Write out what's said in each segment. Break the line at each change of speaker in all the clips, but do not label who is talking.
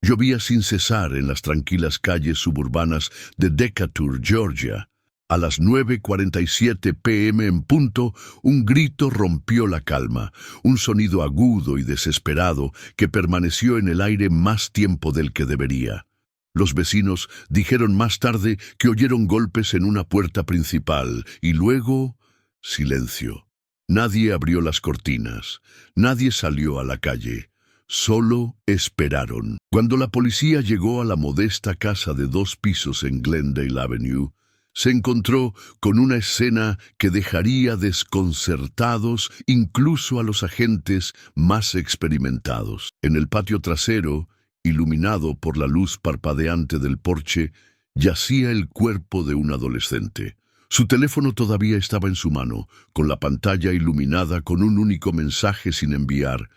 Llovía sin cesar en las tranquilas calles suburbanas de Decatur, Georgia. A las 9:47 p.m. en punto, un grito rompió la calma, un sonido agudo y desesperado que permaneció en el aire más tiempo del que debería. Los vecinos dijeron más tarde que oyeron golpes en una puerta principal y luego silencio. Nadie abrió las cortinas, nadie salió a la calle. Solo esperaron. Cuando la policía llegó a la modesta casa de 2 pisos en Glendale Avenue, se encontró con una escena que dejaría desconcertados incluso a los agentes más experimentados. En el patio trasero, iluminado por la luz parpadeante del porche, yacía el cuerpo de un adolescente. Su teléfono todavía estaba en su mano, con la pantalla iluminada con un único mensaje sin enviar.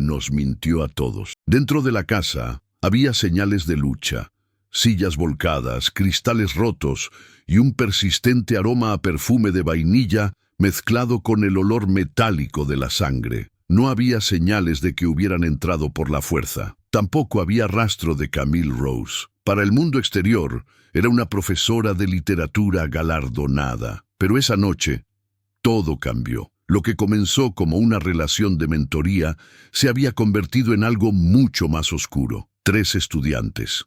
Nos mintió a todos. Dentro de la casa había señales de lucha, sillas volcadas, cristales rotos y un persistente aroma a perfume de vainilla mezclado con el olor metálico de la sangre. No había señales de que hubieran entrado por la fuerza. Tampoco había rastro de Camille Rose. Para el mundo exterior, era una profesora de literatura galardonada. Pero esa noche, todo cambió. Lo que comenzó como una relación de mentoría se había convertido en algo mucho más oscuro. 3 estudiantes,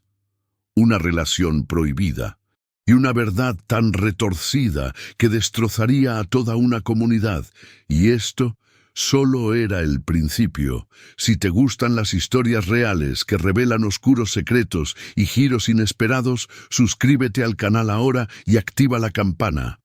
una relación prohibida y una verdad tan retorcida que destrozaría a toda una comunidad. Y esto solo era el principio. Si te gustan las historias reales que revelan oscuros secretos y giros inesperados, suscríbete al canal ahora y activa la campana.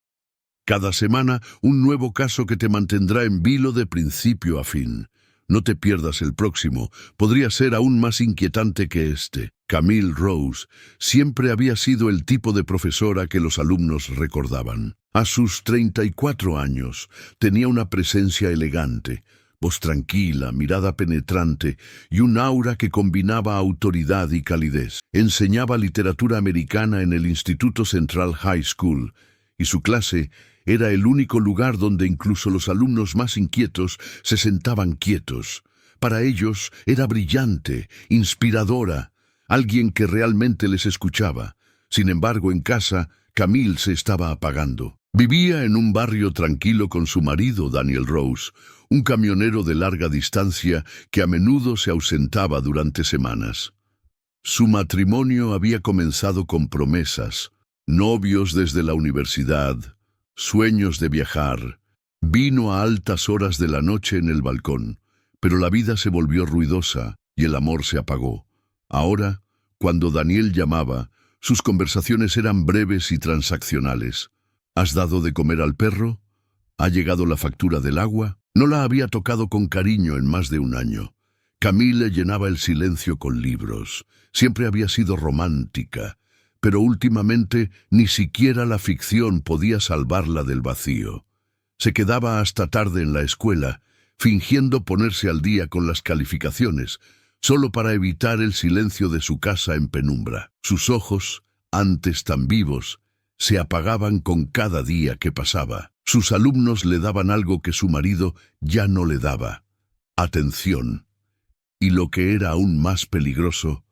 Cada semana, un nuevo caso que te mantendrá en vilo de principio a fin. No te pierdas el próximo, podría ser aún más inquietante que este. Camille Rose siempre había sido el tipo de profesora que los alumnos recordaban. A sus 34 años, tenía una presencia elegante, voz tranquila, mirada penetrante y un aura que combinaba autoridad y calidez. Enseñaba literatura americana en el Instituto Central High School, y su clase era el único lugar donde incluso los alumnos más inquietos se sentaban quietos. Para ellos era brillante, inspiradora, alguien que realmente les escuchaba. Sin embargo, en casa, Camille se estaba apagando. Vivía en un barrio tranquilo con su marido, Daniel Rose, un camionero de larga distancia que a menudo se ausentaba durante semanas. Su matrimonio había comenzado con promesas, novios desde la universidad, sueños de viajar, vino a altas horas de la noche en el balcón, pero la vida se volvió ruidosa y el amor se apagó. Ahora, cuando Daniel llamaba, sus conversaciones eran breves y transaccionales. ¿Has dado de comer al perro? ¿Ha llegado la factura del agua? No la había tocado con cariño en más de un año. Camille llenaba el silencio con libros. Siempre había sido romántica, pero últimamente ni siquiera la ficción podía salvarla del vacío. Se quedaba hasta tarde en la escuela, fingiendo ponerse al día con las calificaciones, solo para evitar el silencio de su casa en penumbra. Sus ojos, antes tan vivos, se apagaban con cada día que pasaba. Sus alumnos le daban algo que su marido ya no le daba: atención. Y lo que era aún más peligroso,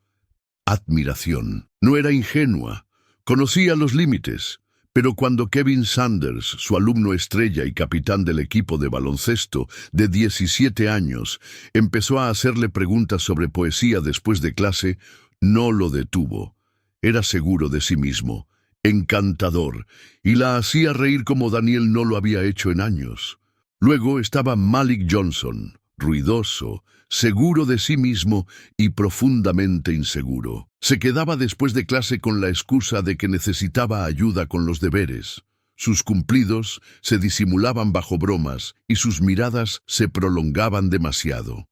admiración. No era ingenua, conocía los límites, pero cuando Kevin Sanders, su alumno estrella y capitán del equipo de baloncesto de 17 años, empezó a hacerle preguntas sobre poesía después de clase, no lo detuvo. Era seguro de sí mismo, encantador, y la hacía reír como Daniel no lo había hecho en años. Luego estaba Malik Johnson, ruidoso, seguro de sí mismo y profundamente inseguro. Se quedaba después de clase con la excusa de que necesitaba ayuda con los deberes. Sus cumplidos se disimulaban bajo bromas y sus miradas se prolongaban demasiado.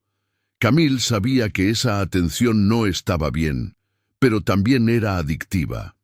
Camille sabía que esa atención no estaba bien, pero también era adictiva.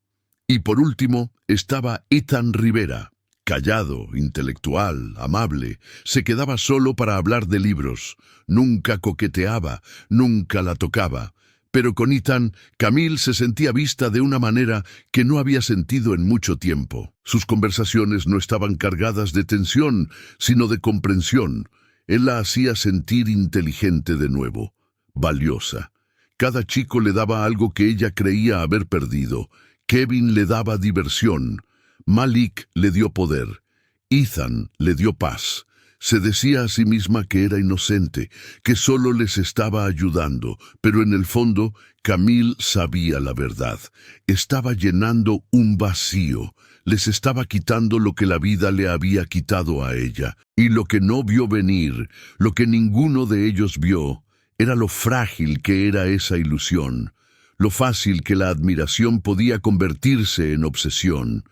Y por último estaba Ethan Rivera. Callado, intelectual, amable, se quedaba solo para hablar de libros. Nunca coqueteaba, nunca la tocaba. Pero con Ethan, Camille se sentía vista de una manera que no había sentido en mucho tiempo. Sus conversaciones no estaban cargadas de tensión, sino de comprensión. Él la hacía sentir inteligente de nuevo, valiosa. Cada chico le daba algo que ella creía haber perdido. Kevin le daba diversión. Malik le dio poder. Ethan le dio paz. Se decía a sí misma que era inocente, que solo les estaba ayudando, pero en el fondo Camille sabía la verdad. Estaba llenando un vacío. Les estaba quitando lo que la vida le había quitado a ella. Y lo que no vio venir, lo que ninguno de ellos vio, era lo frágil que era esa ilusión, lo fácil que la admiración podía convertirse en obsesión.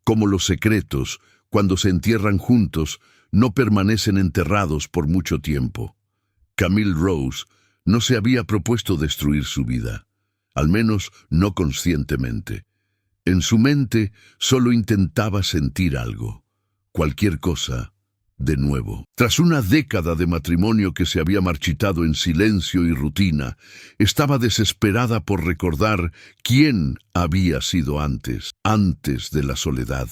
Como los secretos, cuando se entierran juntos, no permanecen enterrados por mucho tiempo. Camille Rose no se había propuesto destruir su vida, al menos no conscientemente. En su mente solo intentaba sentir algo, cualquier cosa, de nuevo. Tras una década de matrimonio que se había marchitado en silencio y rutina, estaba desesperada por recordar quién había sido antes de la soledad,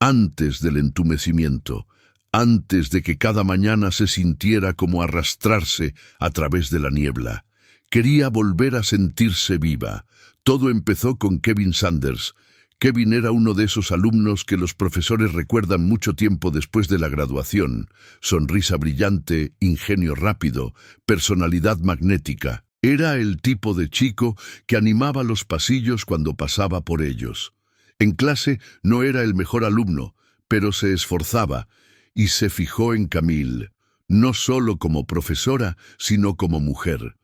antes del entumecimiento, antes de que cada mañana se sintiera como arrastrarse a través de la niebla. Quería volver a sentirse viva. Todo empezó con Kevin Sanders. Kevin era uno de esos alumnos que los profesores recuerdan mucho tiempo después de la graduación. Sonrisa brillante, ingenio rápido, personalidad magnética. Era el tipo de chico que animaba los pasillos cuando pasaba por ellos. En clase no era el mejor alumno, pero se esforzaba y se fijó en Camille, no solo como profesora, sino como mujer.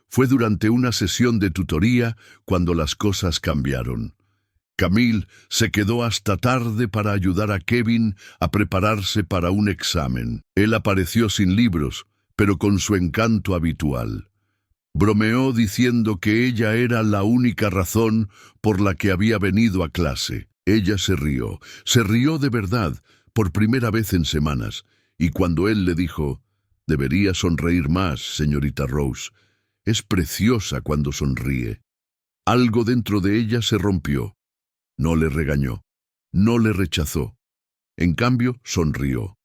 Fue durante una sesión de tutoría cuando las cosas cambiaron. Camille se quedó hasta tarde para ayudar a Kevin a prepararse para un examen. Él apareció sin libros, pero con su encanto habitual. Bromeó diciendo que ella era la única razón por la que había venido a clase. Ella se rió de verdad, por primera vez en semanas, y cuando él le dijo, «Debería sonreír más, señorita Rose. Es preciosa cuando sonríe». Algo dentro de ella se rompió. No le regañó, no le rechazó. En cambio, sonrió.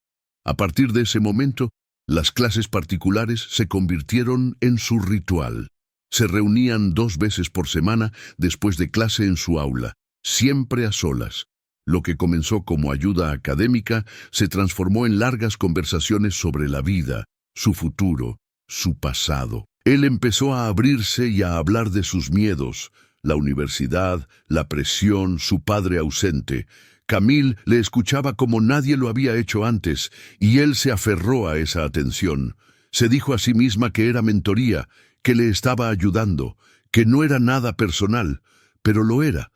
A partir de ese momento, las clases particulares se convirtieron en su ritual. Se reunían 2 veces por semana después de clase en su aula, siempre a solas. Lo que comenzó como ayuda académica se transformó en largas conversaciones sobre la vida, su futuro, su pasado. Él empezó a abrirse y a hablar de sus miedos, la universidad, la presión, su padre ausente. Camille le escuchaba como nadie lo había hecho antes, y él se aferró a esa atención. Se dijo a sí misma que era mentoría, que le estaba ayudando, que no era nada personal, pero lo era.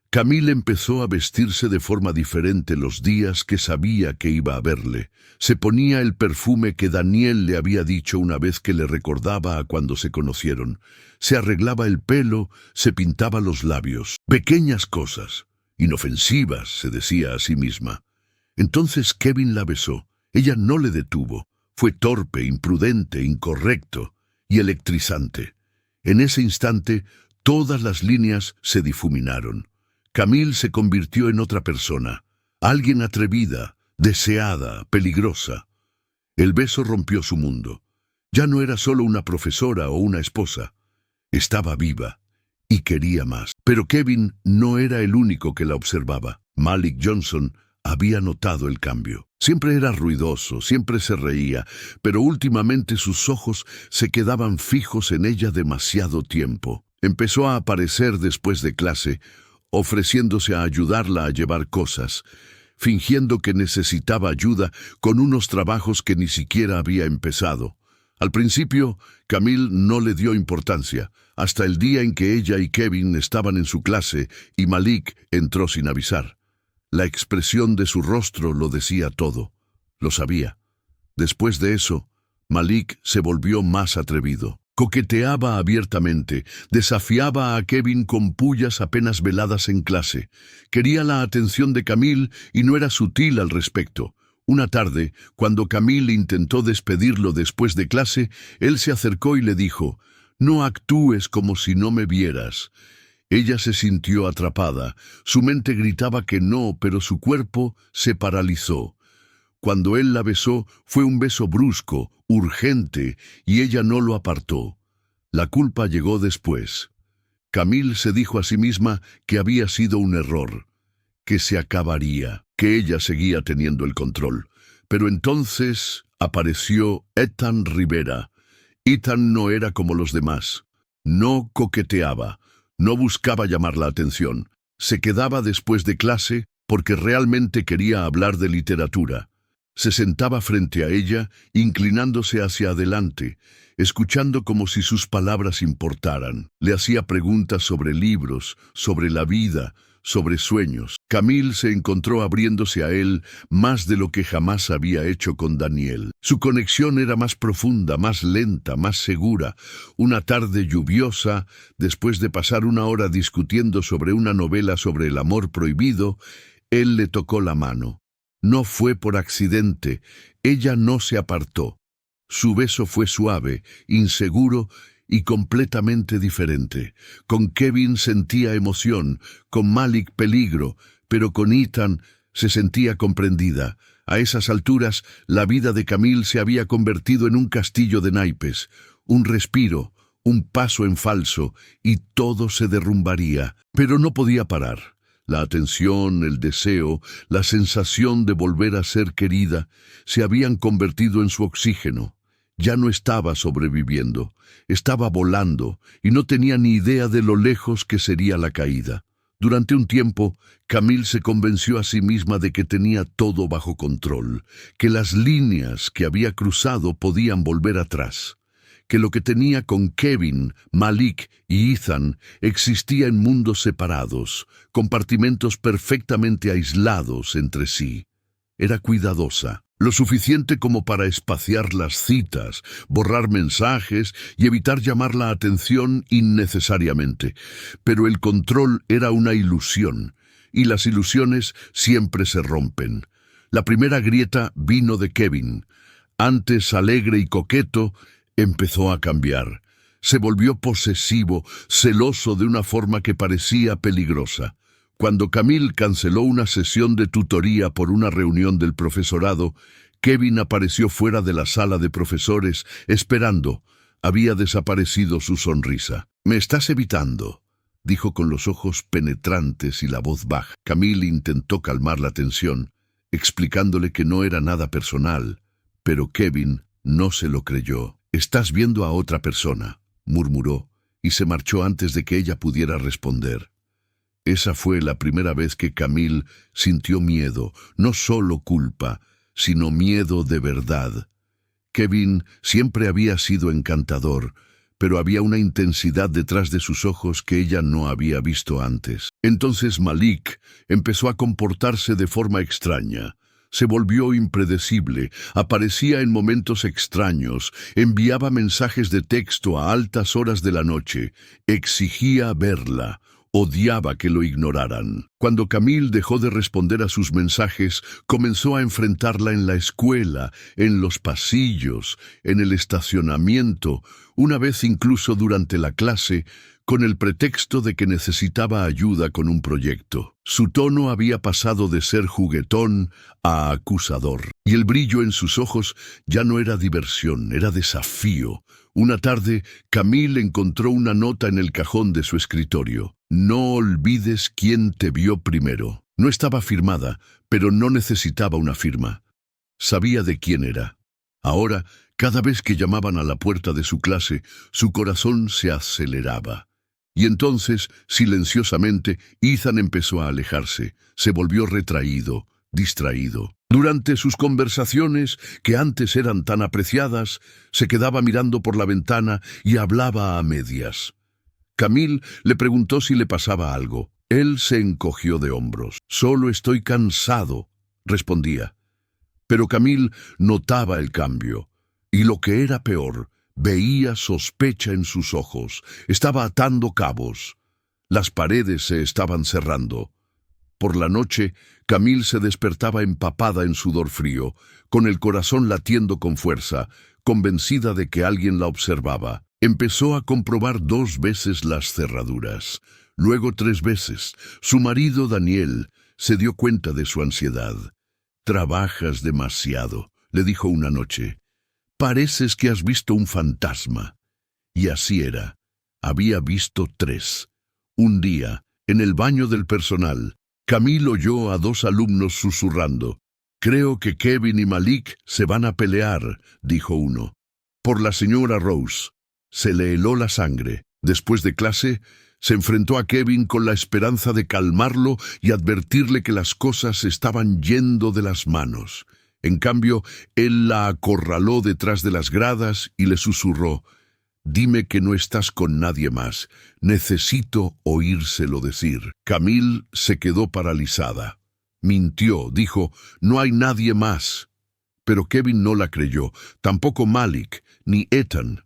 Camille empezó a vestirse de forma diferente los días que sabía que iba a verle. Se ponía el perfume que Daniel le había dicho una vez que le recordaba a cuando se conocieron. Se arreglaba el pelo, se pintaba los labios. Pequeñas cosas, inofensivas, se decía a sí misma. Entonces Kevin la besó. Ella no le detuvo. Fue torpe, imprudente, incorrecto y electrizante. En ese instante, todas las líneas se difuminaron. Camille se convirtió en otra persona, alguien atrevida, deseada, peligrosa. El beso rompió su mundo. Ya no era solo una profesora o una esposa. Estaba viva y quería más. Pero Kevin no era el único que la observaba. Malik Johnson había notado el cambio. Siempre era ruidoso, siempre se reía, pero últimamente sus ojos se quedaban fijos en ella demasiado tiempo. Empezó a aparecer después de clase, ofreciéndose a ayudarla a llevar cosas, fingiendo que necesitaba ayuda con unos trabajos que ni siquiera había empezado. Al principio, Camille no le dio importancia, hasta el día en que ella y Kevin estaban en su clase y Malik entró sin avisar. La expresión de su rostro lo decía todo. Lo sabía. Después de eso, Malik se volvió más atrevido. Coqueteaba abiertamente, desafiaba a Kevin con pullas apenas veladas en clase. Quería la atención de Camille y no era sutil al respecto. Una tarde, cuando Camille intentó despedirlo después de clase, él se acercó y le dijo, «No actúes como si no me vieras». Ella se sintió atrapada. Su mente gritaba que no, pero su cuerpo se paralizó. Cuando él la besó, fue un beso brusco, urgente, y ella no lo apartó. La culpa llegó después. Camille se dijo a sí misma que había sido un error, que se acabaría, que ella seguía teniendo el control. Pero entonces apareció Ethan Rivera. Ethan no era como los demás. No coqueteaba, no buscaba llamar la atención. Se quedaba después de clase porque realmente quería hablar de literatura. Se sentaba frente a ella, inclinándose hacia adelante, escuchando como si sus palabras importaran. Le hacía preguntas sobre libros, sobre la vida, sobre sueños. Camille se encontró abriéndose a él más de lo que jamás había hecho con Daniel. Su conexión era más profunda, más lenta, más segura. Una tarde lluviosa, después de pasar una hora discutiendo sobre una novela sobre el amor prohibido, él le tocó la mano. No fue por accidente, ella no se apartó. Su beso fue suave, inseguro y completamente diferente. Con Kevin sentía emoción, con Malik peligro, pero con Ethan se sentía comprendida. A esas alturas, la vida de Camille se había convertido en un castillo de naipes, un respiro, un paso en falso, y todo se derrumbaría. Pero no podía parar. La atención, el deseo, la sensación de volver a ser querida, se habían convertido en su oxígeno. Ya no estaba sobreviviendo, estaba volando, y no tenía ni idea de lo lejos que sería la caída. Durante un tiempo, Camille se convenció a sí misma de que tenía todo bajo control, que las líneas que había cruzado podían volver atrás, que lo que tenía con Kevin, Malik y Ethan existía en mundos separados, compartimentos perfectamente aislados entre sí. Era cuidadosa, lo suficiente como para espaciar las citas, borrar mensajes y evitar llamar la atención innecesariamente. Pero el control era una ilusión, y las ilusiones siempre se rompen. La primera grieta vino de Kevin. Antes alegre y coqueto, empezó a cambiar. Se volvió posesivo, celoso de una forma que parecía peligrosa. Cuando Camille canceló una sesión de tutoría por una reunión del profesorado, Kevin apareció fuera de la sala de profesores, esperando. Había desaparecido su sonrisa. «Me estás evitando», dijo con los ojos penetrantes y la voz baja. Camille intentó calmar la tensión, explicándole que no era nada personal, pero Kevin no se lo creyó. «Estás viendo a otra persona», murmuró, y se marchó antes de que ella pudiera responder. Esa fue la primera vez que Camille sintió miedo, no solo culpa, sino miedo de verdad. Kevin siempre había sido encantador, pero había una intensidad detrás de sus ojos que ella no había visto antes. Entonces Malik empezó a comportarse de forma extraña. Se volvió impredecible, aparecía en momentos extraños, enviaba mensajes de texto a altas horas de la noche, exigía verla, odiaba que lo ignoraran. Cuando Camille dejó de responder a sus mensajes, comenzó a enfrentarla en la escuela, en los pasillos, en el estacionamiento, una vez incluso durante la clase, con el pretexto de que necesitaba ayuda con un proyecto. Su tono había pasado de ser juguetón a acusador, y el brillo en sus ojos ya no era diversión, era desafío. Una tarde, Camille encontró una nota en el cajón de su escritorio. «No olvides quién te vio primero». No estaba firmada, pero no necesitaba una firma. Sabía de quién era. Ahora, cada vez que llamaban a la puerta de su clase, su corazón se aceleraba. Y entonces, silenciosamente, Ethan empezó a alejarse. Se volvió retraído, distraído. Durante sus conversaciones, que antes eran tan apreciadas, se quedaba mirando por la ventana y hablaba a medias. Camille le preguntó si le pasaba algo. Él se encogió de hombros. «Solo estoy cansado», respondía. Pero Camille notaba el cambio, y lo que era peor, veía sospecha en sus ojos. Estaba atando cabos. Las paredes se estaban cerrando. Por la noche, Camille se despertaba empapada en sudor frío, con el corazón latiendo con fuerza, convencida de que alguien la observaba. Empezó a comprobar 2 veces las cerraduras, luego 3 veces. Su marido, Daniel, se dio cuenta de su ansiedad. «Trabajas demasiado», le dijo una noche. «Pareces que has visto un fantasma». Y así era. Había visto 3. Un día, en el baño del personal, Camille oyó a 2 alumnos susurrando. «Creo que Kevin y Malik se van a pelear», dijo uno. «Por la señora Rose». Se le heló la sangre. Después de clase, se enfrentó a Kevin con la esperanza de calmarlo y advertirle que las cosas estaban yendo de las manos. En cambio, él la acorraló detrás de las gradas y le susurró: «Dime que no estás con nadie más. Necesito oírselo decir». Camille se quedó paralizada. Mintió, dijo: «No hay nadie más». Pero Kevin no la creyó, tampoco Malik, ni Ethan.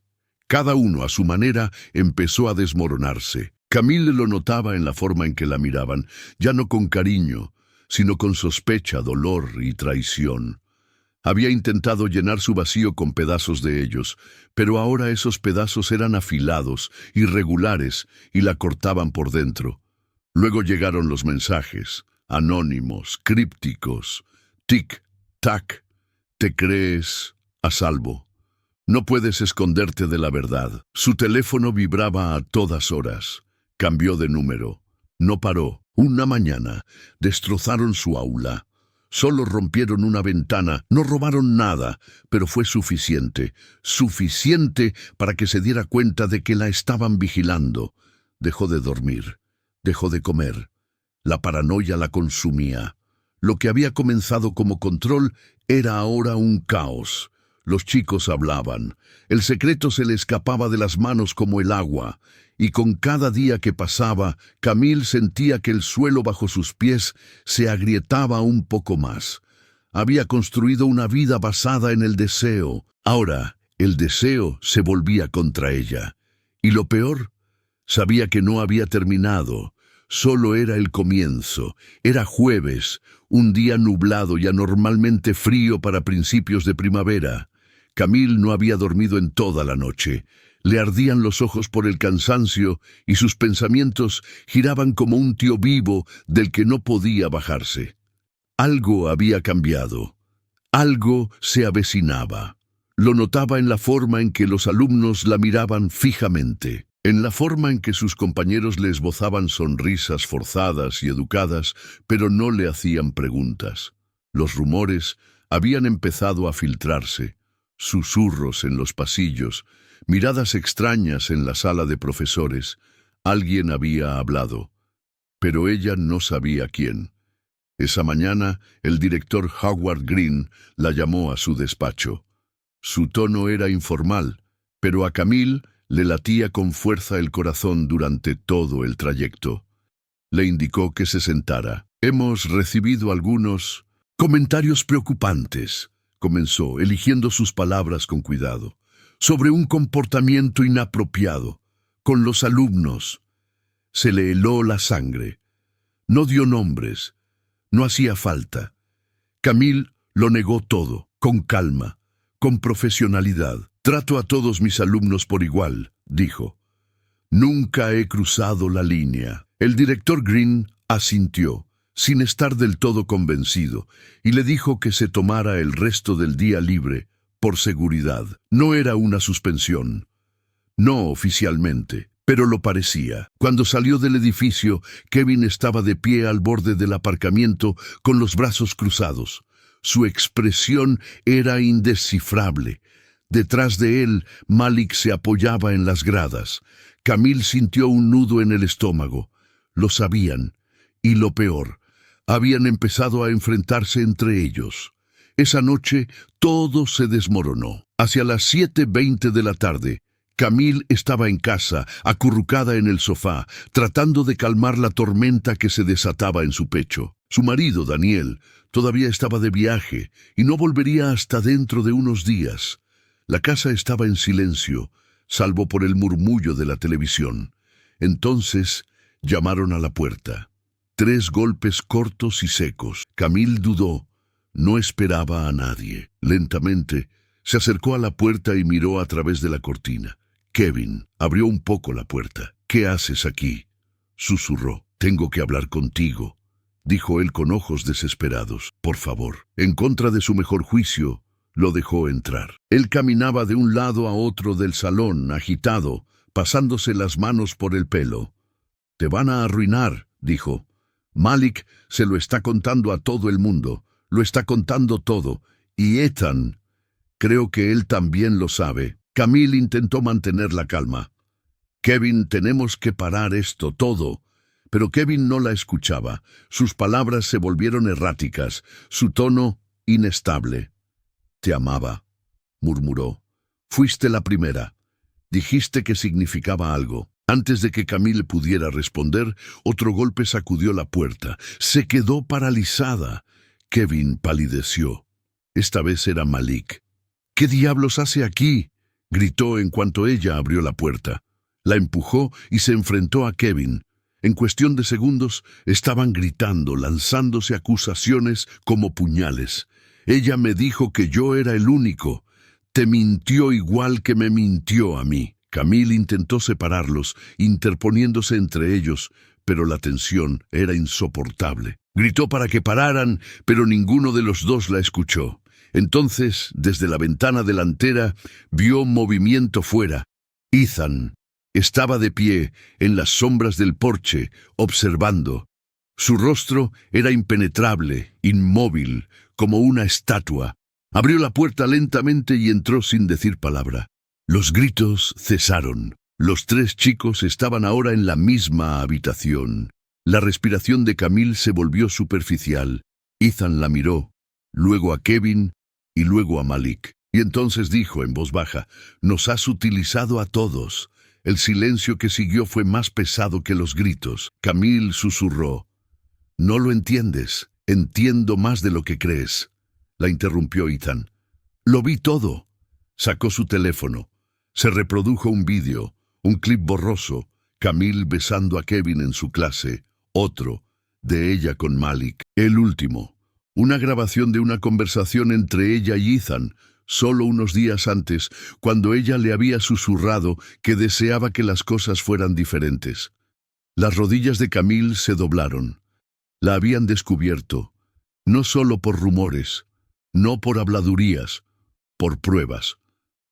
Cada uno, a su manera, empezó a desmoronarse. Camille lo notaba en la forma en que la miraban, ya no con cariño, sino con sospecha, dolor y traición. Había intentado llenar su vacío con pedazos de ellos, pero ahora esos pedazos eran afilados, irregulares, y la cortaban por dentro. Luego llegaron los mensajes, anónimos, crípticos. Tic, tac, te crees a salvo. No puedes esconderte de la verdad. Su teléfono vibraba a todas horas. Cambió de número. No paró. Una mañana destrozaron su aula. Solo rompieron una ventana, no robaron nada, pero fue suficiente para que se diera cuenta de que la estaban vigilando. Dejó de dormir, dejó de comer. La paranoia la consumía. Lo que había comenzado como control era ahora un caos. Los chicos hablaban. El secreto se le escapaba de las manos como el agua, y con cada día que pasaba, Camille sentía que el suelo bajo sus pies se agrietaba un poco más. Había construido una vida basada en el deseo. Ahora, el deseo se volvía contra ella. Y lo peor, sabía que no había terminado. Solo era el comienzo. Era jueves, un día nublado y anormalmente frío para principios de primavera. Camille no había dormido en toda la noche. Le ardían los ojos por el cansancio y sus pensamientos giraban como un tío vivo del que no podía bajarse. Algo había cambiado. Algo se avecinaba. Lo notaba en la forma en que los alumnos la miraban fijamente, en la forma en que sus compañeros le esbozaban sonrisas forzadas y educadas, pero no le hacían preguntas. Los rumores habían empezado a filtrarse. Susurros en los pasillos, miradas extrañas en la sala de profesores. Alguien había hablado, pero ella no sabía quién. Esa mañana, el director Howard Green la llamó a su despacho. Su tono era informal, pero a Camille le latía con fuerza el corazón durante todo el trayecto. Le indicó que se sentara. «Hemos recibido algunos comentarios preocupantes», comenzó, eligiendo sus palabras con cuidado, «sobre un comportamiento inapropiado con los alumnos». Se le heló la sangre. No dio nombres. No hacía falta. Camille lo negó todo, con calma, con profesionalidad. «Trato a todos mis alumnos por igual», dijo. «Nunca he cruzado la línea». El director Green asintió, sin estar del todo convencido, y le dijo que se tomara el resto del día libre, por seguridad. No era una suspensión. No oficialmente, pero lo parecía. Cuando salió del edificio, Kevin estaba de pie al borde del aparcamiento con los brazos cruzados. Su expresión era indescifrable. Detrás de él, Malik se apoyaba en las gradas. Camille sintió un nudo en el estómago. Lo sabían. Y lo peor, habían empezado a enfrentarse entre ellos. Esa noche, todo se desmoronó. Hacia las 7:20 de la tarde, Camille estaba en casa, acurrucada en el sofá, tratando de calmar la tormenta que se desataba en su pecho. Su marido, Daniel, todavía estaba de viaje y no volvería hasta dentro de unos días. La casa estaba en silencio, salvo por el murmullo de la televisión. Entonces llamaron a la puerta. 3 golpes cortos y secos. Camille dudó. No esperaba a nadie. Lentamente se acercó a la puerta y miró a través de la cortina. Kevin abrió un poco la puerta. «¿Qué haces aquí?», susurró. «Tengo que hablar contigo», dijo él con ojos desesperados. «Por favor». En contra de su mejor juicio, lo dejó entrar. Él caminaba de un lado a otro del salón, agitado, pasándose las manos por el pelo. «Te van a arruinar», dijo. «Malik se lo está contando a todo el mundo, lo está contando todo, y Ethan, creo que él también lo sabe». Camille intentó mantener la calma. «Kevin, tenemos que parar esto todo». Pero Kevin no la escuchaba. Sus palabras se volvieron erráticas, su tono inestable. «Te amaba», murmuró. «Fuiste la primera. Dijiste que significaba algo». Antes de que Camille pudiera responder, otro golpe sacudió la puerta. Se quedó paralizada. Kevin palideció. Esta vez era Malik. «¿Qué diablos hace aquí?», gritó en cuanto ella abrió la puerta. La empujó y se enfrentó a Kevin. En cuestión de segundos estaban gritando, lanzándose acusaciones como puñales. «Ella me dijo que yo era el único. Te mintió igual que me mintió a mí». Camille intentó separarlos, interponiéndose entre ellos, pero la tensión era insoportable. Gritó para que pararan, pero ninguno de los dos la escuchó. Entonces, desde la ventana delantera, vio movimiento fuera. Ethan estaba de pie en las sombras del porche, observando. Su rostro era impenetrable, inmóvil, como una estatua. Abrió la puerta lentamente y entró sin decir palabra. Los gritos cesaron. Los tres chicos estaban ahora en la misma habitación. La respiración de Camille se volvió superficial. Ethan la miró, luego a Kevin y luego a Malik. Y entonces dijo en voz baja: «Nos has utilizado a todos». El silencio que siguió fue más pesado que los gritos. Camille susurró: «No lo entiendes. Entiendo más de lo que crees». La interrumpió Ethan. «Lo vi todo». Sacó su teléfono. Se reprodujo un vídeo, un clip borroso, Camille besando a Kevin en su clase, otro, de ella con Malik, el último, una grabación de una conversación entre ella y Ethan, solo unos días antes, cuando ella le había susurrado que deseaba que las cosas fueran diferentes. Las rodillas de Camille se doblaron. La habían descubierto, no solo por rumores, no por habladurías, por pruebas.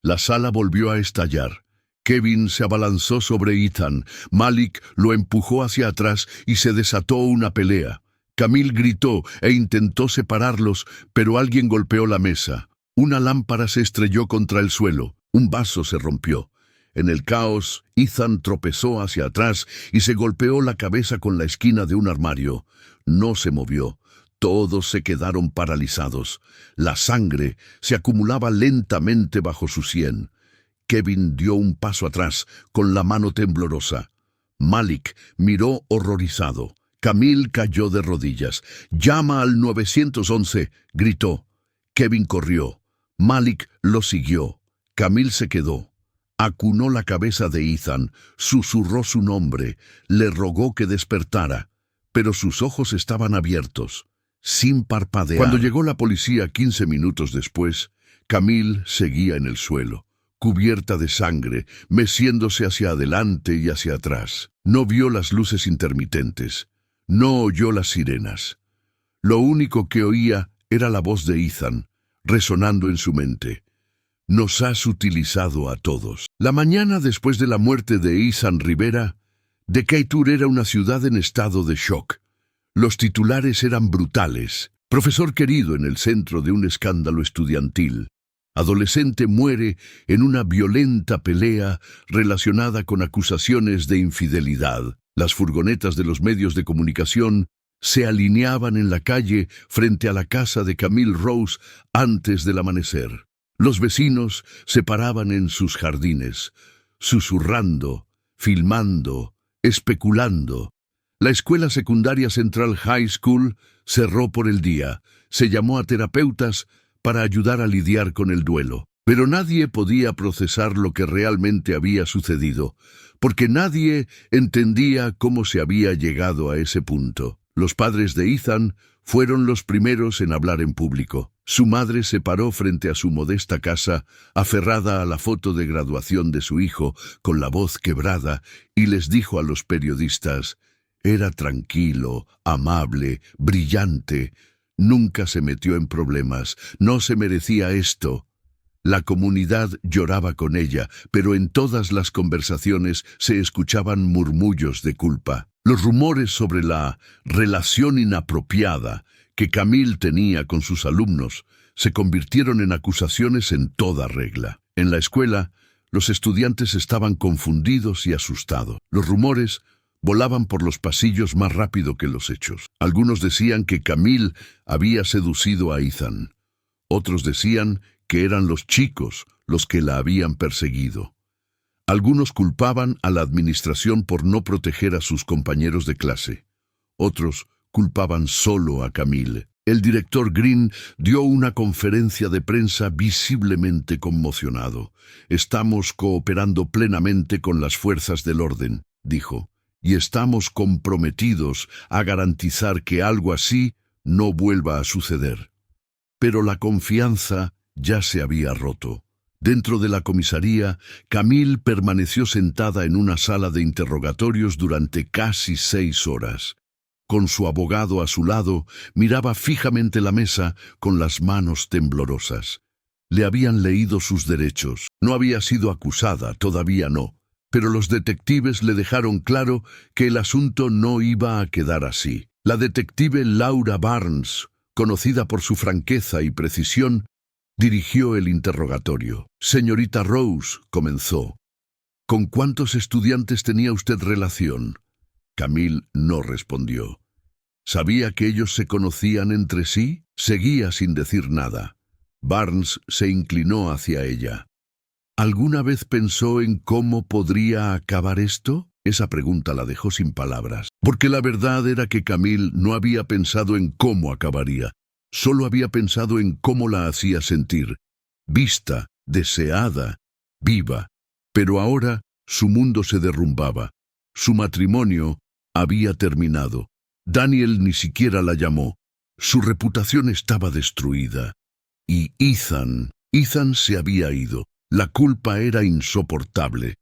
La sala volvió a estallar. Kevin se abalanzó sobre Ethan. Malik lo empujó hacia atrás y se desató una pelea. Camille gritó e intentó separarlos, pero alguien golpeó la mesa. Una lámpara se estrelló contra el suelo. Un vaso se rompió. En el caos, Ethan tropezó hacia atrás y se golpeó la cabeza con la esquina de un armario. No se movió. Todos se quedaron paralizados. La sangre se acumulaba lentamente bajo su sien. Kevin dio un paso atrás, con la mano temblorosa. Malik miró horrorizado. Camille cayó de rodillas. «Llama al 911», gritó. Kevin corrió. Malik lo siguió. Camille se quedó. Acunó la cabeza de Ethan, susurró su nombre, le rogó que despertara, pero sus ojos estaban abiertos, sin parpadear. Cuando llegó la policía 15 minutos después, Camille seguía en el suelo, cubierta de sangre, meciéndose hacia adelante y hacia atrás. No vio las luces intermitentes, no oyó las sirenas. Lo único que oía era la voz de Ethan, resonando en su mente. «Nos has utilizado a todos». La mañana después de la muerte de Ethan Rivera, Decatur era una ciudad en estado de shock. Los titulares eran brutales. Profesor querido en el centro de un escándalo estudiantil. Adolescente muere en una violenta pelea relacionada con acusaciones de infidelidad. Las furgonetas de los medios de comunicación se alineaban en la calle frente a la casa de Camille Rose antes del amanecer. Los vecinos se paraban en sus jardines, susurrando, filmando, especulando. La escuela secundaria Central High School cerró por el día. Se llamó a terapeutas para ayudar a lidiar con el duelo. Pero nadie podía procesar lo que realmente había sucedido, porque nadie entendía cómo se había llegado a ese punto. Los padres de Ethan fueron los primeros en hablar en público. Su madre se paró frente a su modesta casa, aferrada a la foto de graduación de su hijo, con la voz quebrada, y les dijo a los periodistas: «Era tranquilo, amable, brillante. Nunca se metió en problemas, no se merecía esto. La comunidad lloraba con ella, pero en todas las conversaciones se escuchaban murmullos de culpa. Los rumores sobre la relación inapropiada que Camille tenía con sus alumnos se convirtieron en acusaciones en toda regla. En la escuela, los estudiantes estaban confundidos y asustados. Los rumores volaban por los pasillos más rápido que los hechos. Algunos decían que Camille había seducido a Ethan. Otros decían que eran los chicos los que la habían perseguido. Algunos culpaban a la administración por no proteger a sus compañeros de clase. Otros culpaban solo a Camille. El director Green dio una conferencia de prensa visiblemente conmocionado. «Estamos cooperando plenamente con las fuerzas del orden», dijo, «y estamos comprometidos a garantizar que algo así no vuelva a suceder». Pero la confianza ya se había roto. Dentro de la comisaría, Camille permaneció sentada en una sala de interrogatorios durante casi 6 horas. Con su abogado a su lado, miraba fijamente la mesa con las manos temblorosas. Le habían leído sus derechos. No había sido acusada, todavía no. Pero los detectives le dejaron claro que el asunto no iba a quedar así. La detective Laura Barnes, conocida por su franqueza y precisión, dirigió el interrogatorio. «Señorita Rose», comenzó, «¿con cuántos estudiantes tenía usted relación?» Camille no respondió. ¿Sabía que ellos se conocían entre sí? Seguía sin decir nada. Barnes se inclinó hacia ella. ¿Alguna vez pensó en cómo podría acabar esto? Esa pregunta la dejó sin palabras, porque la verdad era que Camille no había pensado en cómo acabaría. Solo había pensado en cómo la hacía sentir, vista, deseada, viva. Pero ahora su mundo se derrumbaba. Su matrimonio había terminado. Daniel ni siquiera la llamó. Su reputación estaba destruida. Y Ethan se había ido. La culpa era insoportable.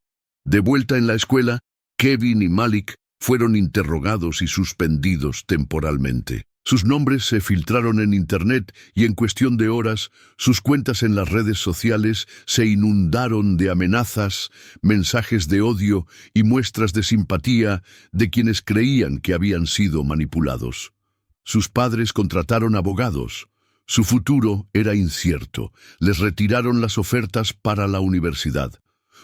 De vuelta en la escuela, Kevin y Malik fueron interrogados y suspendidos temporalmente. Sus nombres se filtraron en Internet y en cuestión de horas, sus cuentas en las redes sociales se inundaron de amenazas, mensajes de odio y muestras de simpatía de quienes creían que habían sido manipulados. Sus padres contrataron abogados. Su futuro era incierto. Les retiraron las ofertas para la universidad.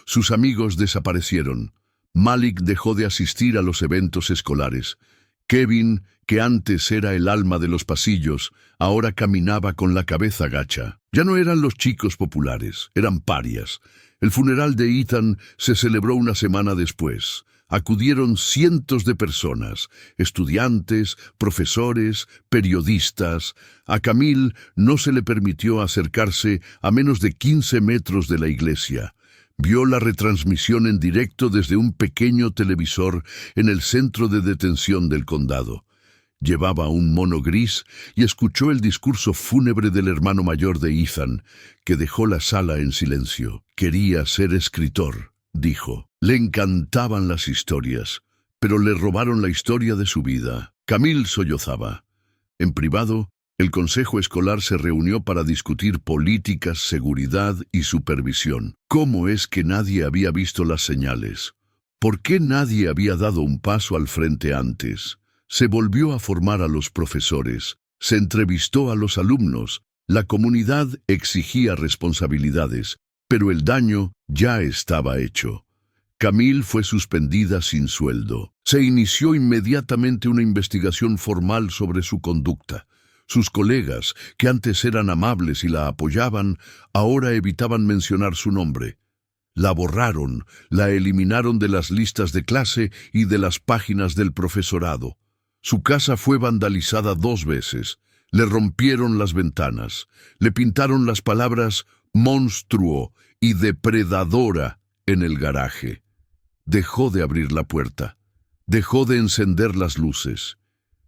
Sus amigos desaparecieron. Malik dejó de asistir a los eventos escolares. Kevin, que antes era el alma de los pasillos, ahora caminaba con la cabeza gacha. Ya no eran los chicos populares, eran parias. El funeral de Ethan se celebró una semana después. Acudieron cientos de personas, estudiantes, profesores, periodistas. A Camille no se le permitió acercarse a menos de 15 metros de la iglesia. Vio la retransmisión en directo desde un pequeño televisor en el centro de detención del condado. Llevaba un mono gris y escuchó el discurso fúnebre del hermano mayor de Ethan, que dejó la sala en silencio. «Quería ser escritor», dijo. Le encantaban las historias, pero le robaron la historia de su vida. Camille sollozaba. En privado, el consejo escolar se reunió para discutir políticas, seguridad y supervisión. ¿Cómo es que nadie había visto las señales? ¿Por qué nadie había dado un paso al frente antes? Se volvió a formar a los profesores, se entrevistó a los alumnos, la comunidad exigía responsabilidades, pero el daño ya estaba hecho. Camille fue suspendida sin sueldo. Se inició inmediatamente una investigación formal sobre su conducta. Sus colegas, que antes eran amables y la apoyaban, ahora evitaban mencionar su nombre. La borraron, la eliminaron de las listas de clase y de las páginas del profesorado. Su casa fue vandalizada 2 veces. Le rompieron las ventanas. Le pintaron las palabras «monstruo» y «depredadora» en el garaje. Dejó de abrir la puerta. Dejó de encender las luces.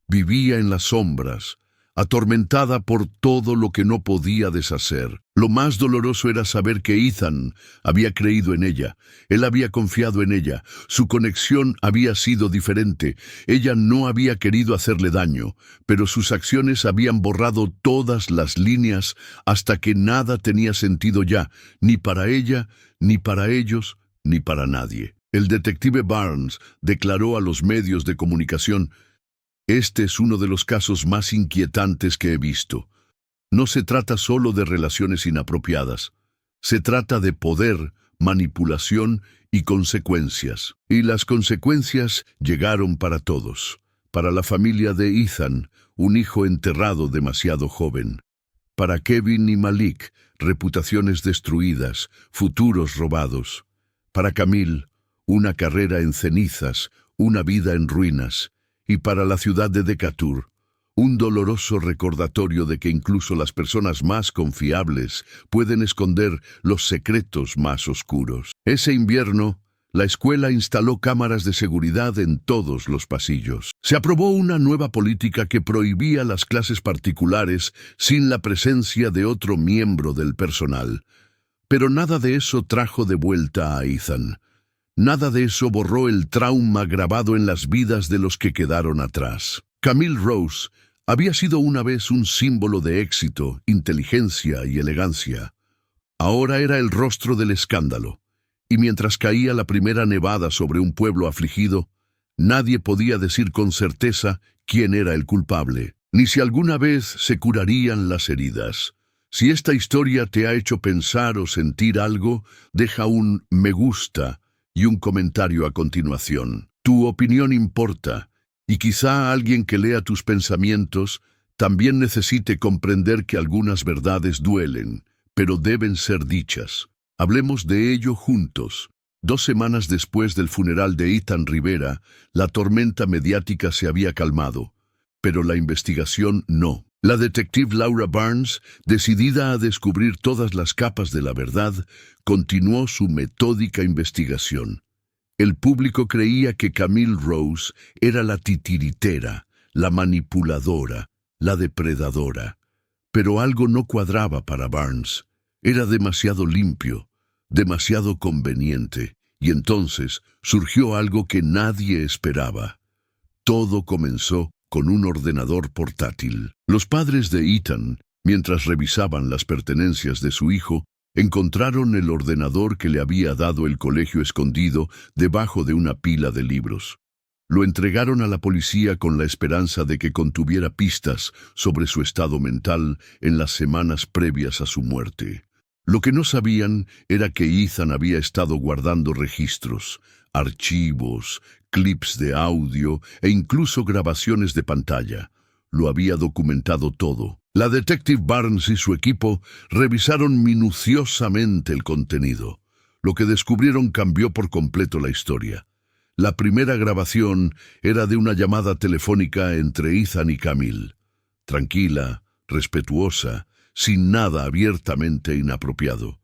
Vivía en las sombras, atormentada por todo lo que no podía deshacer. Lo más doloroso era saber que Ethan había creído en ella. Él había confiado en ella. Su conexión había sido diferente. Ella no había querido hacerle daño, pero sus acciones habían borrado todas las líneas hasta que nada tenía sentido ya, ni para ella, ni para ellos, ni para nadie. El detective Barnes declaró a los medios de comunicación: "Este es uno de los casos más inquietantes que he visto. No se trata solo de relaciones inapropiadas. Se trata de poder, manipulación y consecuencias. Y las consecuencias llegaron para todos. Para la familia de Ethan, un hijo enterrado demasiado joven. Para Kevin y Malik, reputaciones destruidas, futuros robados. Para Camille, una carrera en cenizas, una vida en ruinas. Y para la ciudad de Decatur, un doloroso recordatorio de que incluso las personas más confiables pueden esconder los secretos más oscuros. Ese invierno, la escuela instaló cámaras de seguridad en todos los pasillos. Se aprobó una nueva política que prohibía las clases particulares sin la presencia de otro miembro del personal. Pero nada de eso trajo de vuelta a Ethan. Nada de eso borró el trauma grabado en las vidas de los que quedaron atrás. Camille Rose había sido una vez un símbolo de éxito, inteligencia y elegancia. Ahora era el rostro del escándalo, y mientras caía la primera nevada sobre un pueblo afligido, nadie podía decir con certeza quién era el culpable, ni si alguna vez se curarían las heridas. Si esta historia te ha hecho pensar o sentir algo, deja un me gusta y un comentario a continuación. Tu opinión importa, y quizá alguien que lea tus pensamientos también necesite comprender que algunas verdades duelen, pero deben ser dichas. Hablemos de ello juntos. 2 semanas después del funeral de Ethan Rivera, la tormenta mediática se había calmado, pero la investigación no. La detective Laura Barnes, decidida a descubrir todas las capas de la verdad, continuó su metódica investigación. El público creía que Camille Rose era la titiritera, la manipuladora, la depredadora. Pero algo no cuadraba para Barnes. Era demasiado limpio, demasiado conveniente, y entonces surgió algo que nadie esperaba. Todo comenzó con un ordenador portátil. Los padres de Ethan, mientras revisaban las pertenencias de su hijo, encontraron el ordenador que le había dado el colegio escondido debajo de una pila de libros. Lo entregaron a la policía con la esperanza de que contuviera pistas sobre su estado mental en las semanas previas a su muerte. Lo que no sabían era que Ethan había estado guardando registros, archivos, clips de audio e incluso grabaciones de pantalla. Lo había documentado todo. La detective Barnes y su equipo revisaron minuciosamente el contenido. Lo que descubrieron cambió por completo la historia. La primera grabación era de una llamada telefónica entre Ethan y Camille. Tranquila, respetuosa, sin nada abiertamente inapropiado.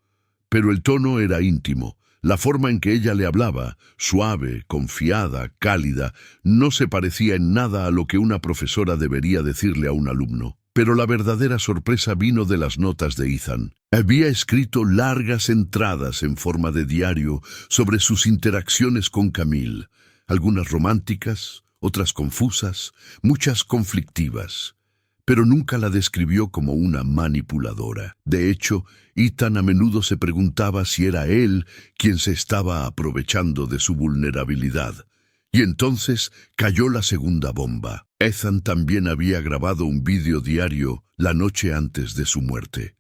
Pero el tono era íntimo. La forma en que ella le hablaba, suave, confiada, cálida, no se parecía en nada a lo que una profesora debería decirle a un alumno. Pero la verdadera sorpresa vino de las notas de Ethan. Había escrito largas entradas en forma de diario sobre sus interacciones con Camille, algunas románticas, otras confusas, muchas conflictivas. Pero nunca la describió como una manipuladora. De hecho, Ethan a menudo se preguntaba si era él quien se estaba aprovechando de su vulnerabilidad. Y entonces cayó la segunda bomba. Ethan también había grabado un vídeo diario la noche antes de su muerte.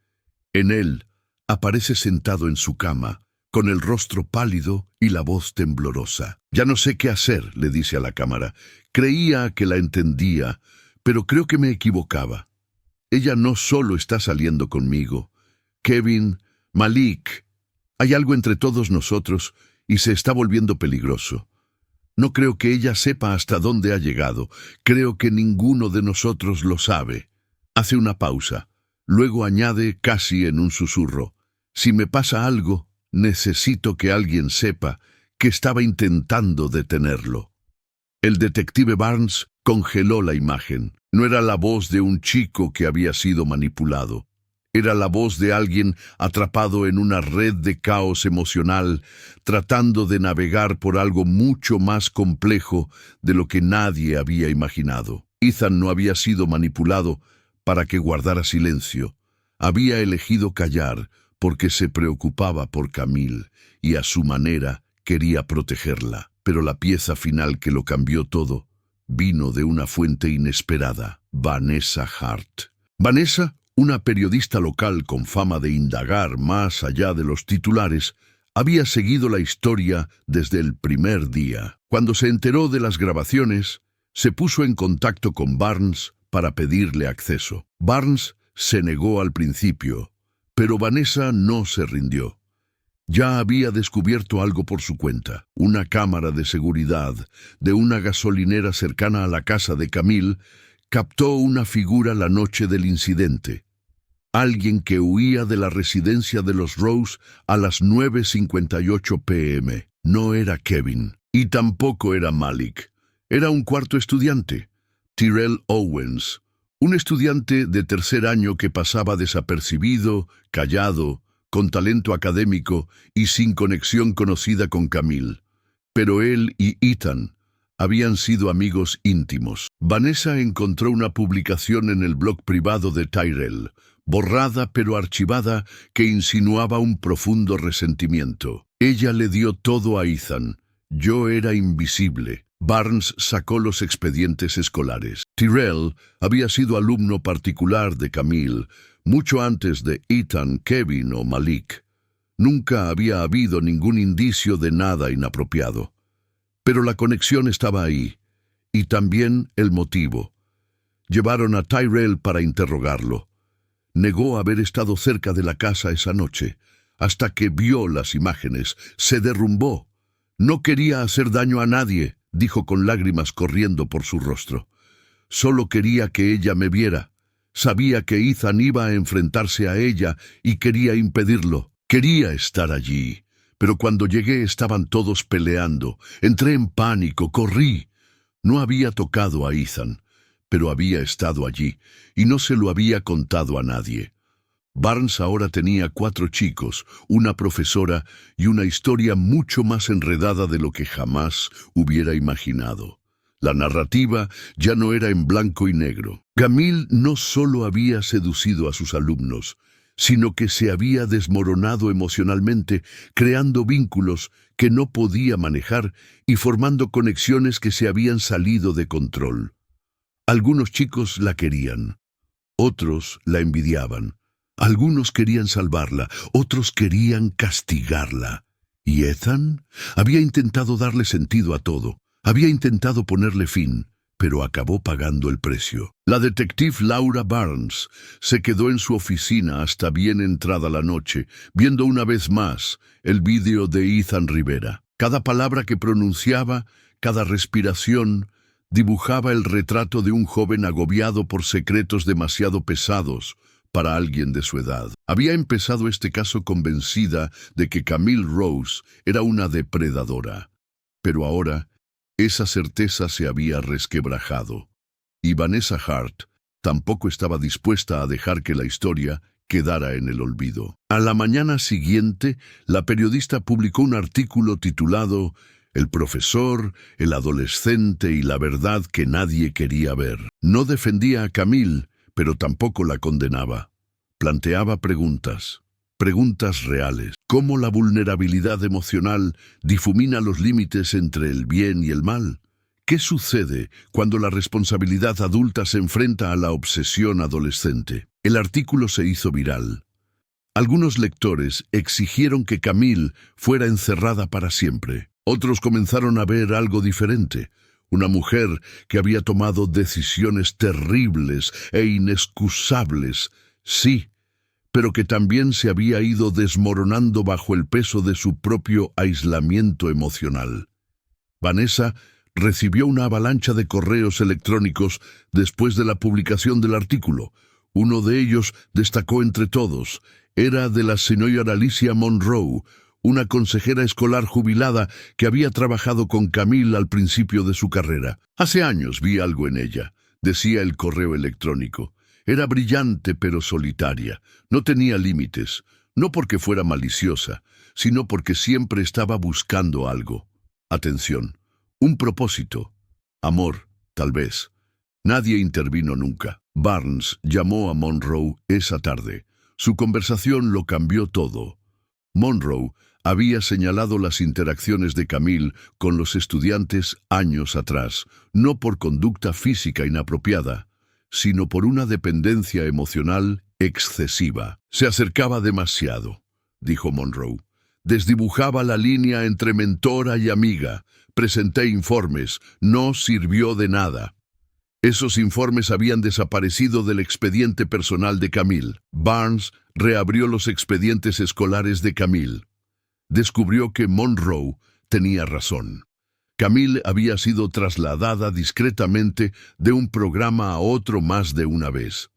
En él, aparece sentado en su cama, con el rostro pálido y la voz temblorosa. «Ya no sé qué hacer», le dice a la cámara. «Creía que la entendía, pero creo que me equivocaba. Ella no solo está saliendo conmigo. Kevin, Malik, hay algo entre todos nosotros y se está volviendo peligroso. No creo que ella sepa hasta dónde ha llegado. Creo que ninguno de nosotros lo sabe». Hace una pausa. Luego añade casi en un susurro: «Si me pasa algo, necesito que alguien sepa que estaba intentando detenerlo». El detective Barnes congeló la imagen. No era la voz de un chico que había sido manipulado. Era la voz de alguien atrapado en una red de caos emocional, tratando de navegar por algo mucho más complejo de lo que nadie había imaginado. Ethan no había sido manipulado para que guardara silencio. Había elegido callar porque se preocupaba por Camille y a su manera quería protegerla. Pero la pieza final que lo cambió todo vino de una fuente inesperada: Vanessa Hart. Vanessa, una periodista local con fama de indagar más allá de los titulares, había seguido la historia desde el primer día. Cuando se enteró de las grabaciones, se puso en contacto con Barnes para pedirle acceso. Barnes se negó al principio, pero Vanessa no se rindió. Ya había descubierto algo por su cuenta. Una cámara de seguridad de una gasolinera cercana a la casa de Camille captó una figura la noche del incidente. Alguien que huía de la residencia de los Rose a las 9:58 p.m. No era Kevin, y tampoco era Malik. Era un cuarto estudiante, Tyrell Owens, un estudiante de tercer año que pasaba desapercibido, callado, con talento académico y sin conexión conocida con Camille. Pero él y Ethan habían sido amigos íntimos. Vanessa encontró una publicación en el blog privado de Tyrell, borrada pero archivada, que insinuaba un profundo resentimiento. Ella le dio todo a Ethan. Yo era invisible. Barnes sacó los expedientes escolares. Tyrell había sido alumno particular de Camille mucho antes de Ethan, Kevin o Malik. Nunca había habido ningún indicio de nada inapropiado. Pero la conexión estaba ahí, y también el motivo. Llevaron a Tyrell para interrogarlo. Negó haber estado cerca de la casa esa noche, hasta que vio las imágenes. Se derrumbó. No quería hacer daño a nadie, dijo con lágrimas corriendo por su rostro. Solo quería que ella me viera. Sabía que Ethan iba a enfrentarse a ella y quería impedirlo. Quería estar allí, pero cuando llegué estaban todos peleando. Entré en pánico, corrí. No había tocado a Ethan, pero había estado allí y no se lo había contado a nadie. Barnes ahora tenía 4 chicos, una profesora y una historia mucho más enredada de lo que jamás hubiera imaginado. La narrativa ya no era en blanco y negro. Camille no solo había seducido a sus alumnos, sino que se había desmoronado emocionalmente, creando vínculos que no podía manejar y formando conexiones que se habían salido de control. Algunos chicos la querían, otros la envidiaban. Algunos querían salvarla, otros querían castigarla. ¿Y Ethan? Había intentado darle sentido a todo. Había intentado ponerle fin, pero acabó pagando el precio. La detective Laura Barnes se quedó en su oficina hasta bien entrada la noche, viendo una vez más el vídeo de Ethan Rivera. Cada palabra que pronunciaba, cada respiración, dibujaba el retrato de un joven agobiado por secretos demasiado pesados para alguien de su edad. Había empezado este caso convencida de que Camille Rose era una depredadora, pero ahora esa certeza se había resquebrajado, y Vanessa Hart tampoco estaba dispuesta a dejar que la historia quedara en el olvido. A la mañana siguiente, la periodista publicó un artículo titulado «El profesor, el adolescente y la verdad que nadie quería ver». No defendía a Camille, pero tampoco la condenaba. Planteaba preguntas reales. ¿Cómo la vulnerabilidad emocional difumina los límites entre el bien y el mal? ¿Qué sucede cuando la responsabilidad adulta se enfrenta a la obsesión adolescente? El artículo se hizo viral. Algunos lectores exigieron que Camille fuera encerrada para siempre. Otros comenzaron a ver algo diferente. Una mujer que había tomado decisiones terribles e inexcusables, sí, pero que también se había ido desmoronando bajo el peso de su propio aislamiento emocional. Vanessa recibió una avalancha de correos electrónicos después de la publicación del artículo. Uno de ellos destacó entre todos. Era de la señora Alicia Monroe, una consejera escolar jubilada que había trabajado con Camille al principio de su carrera. Hace años vi algo en ella, decía el correo electrónico. Era brillante pero solitaria, no tenía límites, no porque fuera maliciosa, sino porque siempre estaba buscando algo. Atención, un propósito, amor, tal vez. Nadie intervino nunca. Barnes llamó a Monroe esa tarde. Su conversación lo cambió todo. Monroe había señalado las interacciones de Camille con los estudiantes años atrás, no por conducta física inapropiada, sino por una dependencia emocional excesiva. Se acercaba demasiado, dijo Monroe. Desdibujaba la línea entre mentora y amiga. Presenté informes, no sirvió de nada. Esos informes habían desaparecido del expediente personal de Camille. Barnes reabrió los expedientes escolares de Camille. Descubrió que Monroe tenía razón. Camille había sido trasladada discretamente de un programa a otro más de una vez.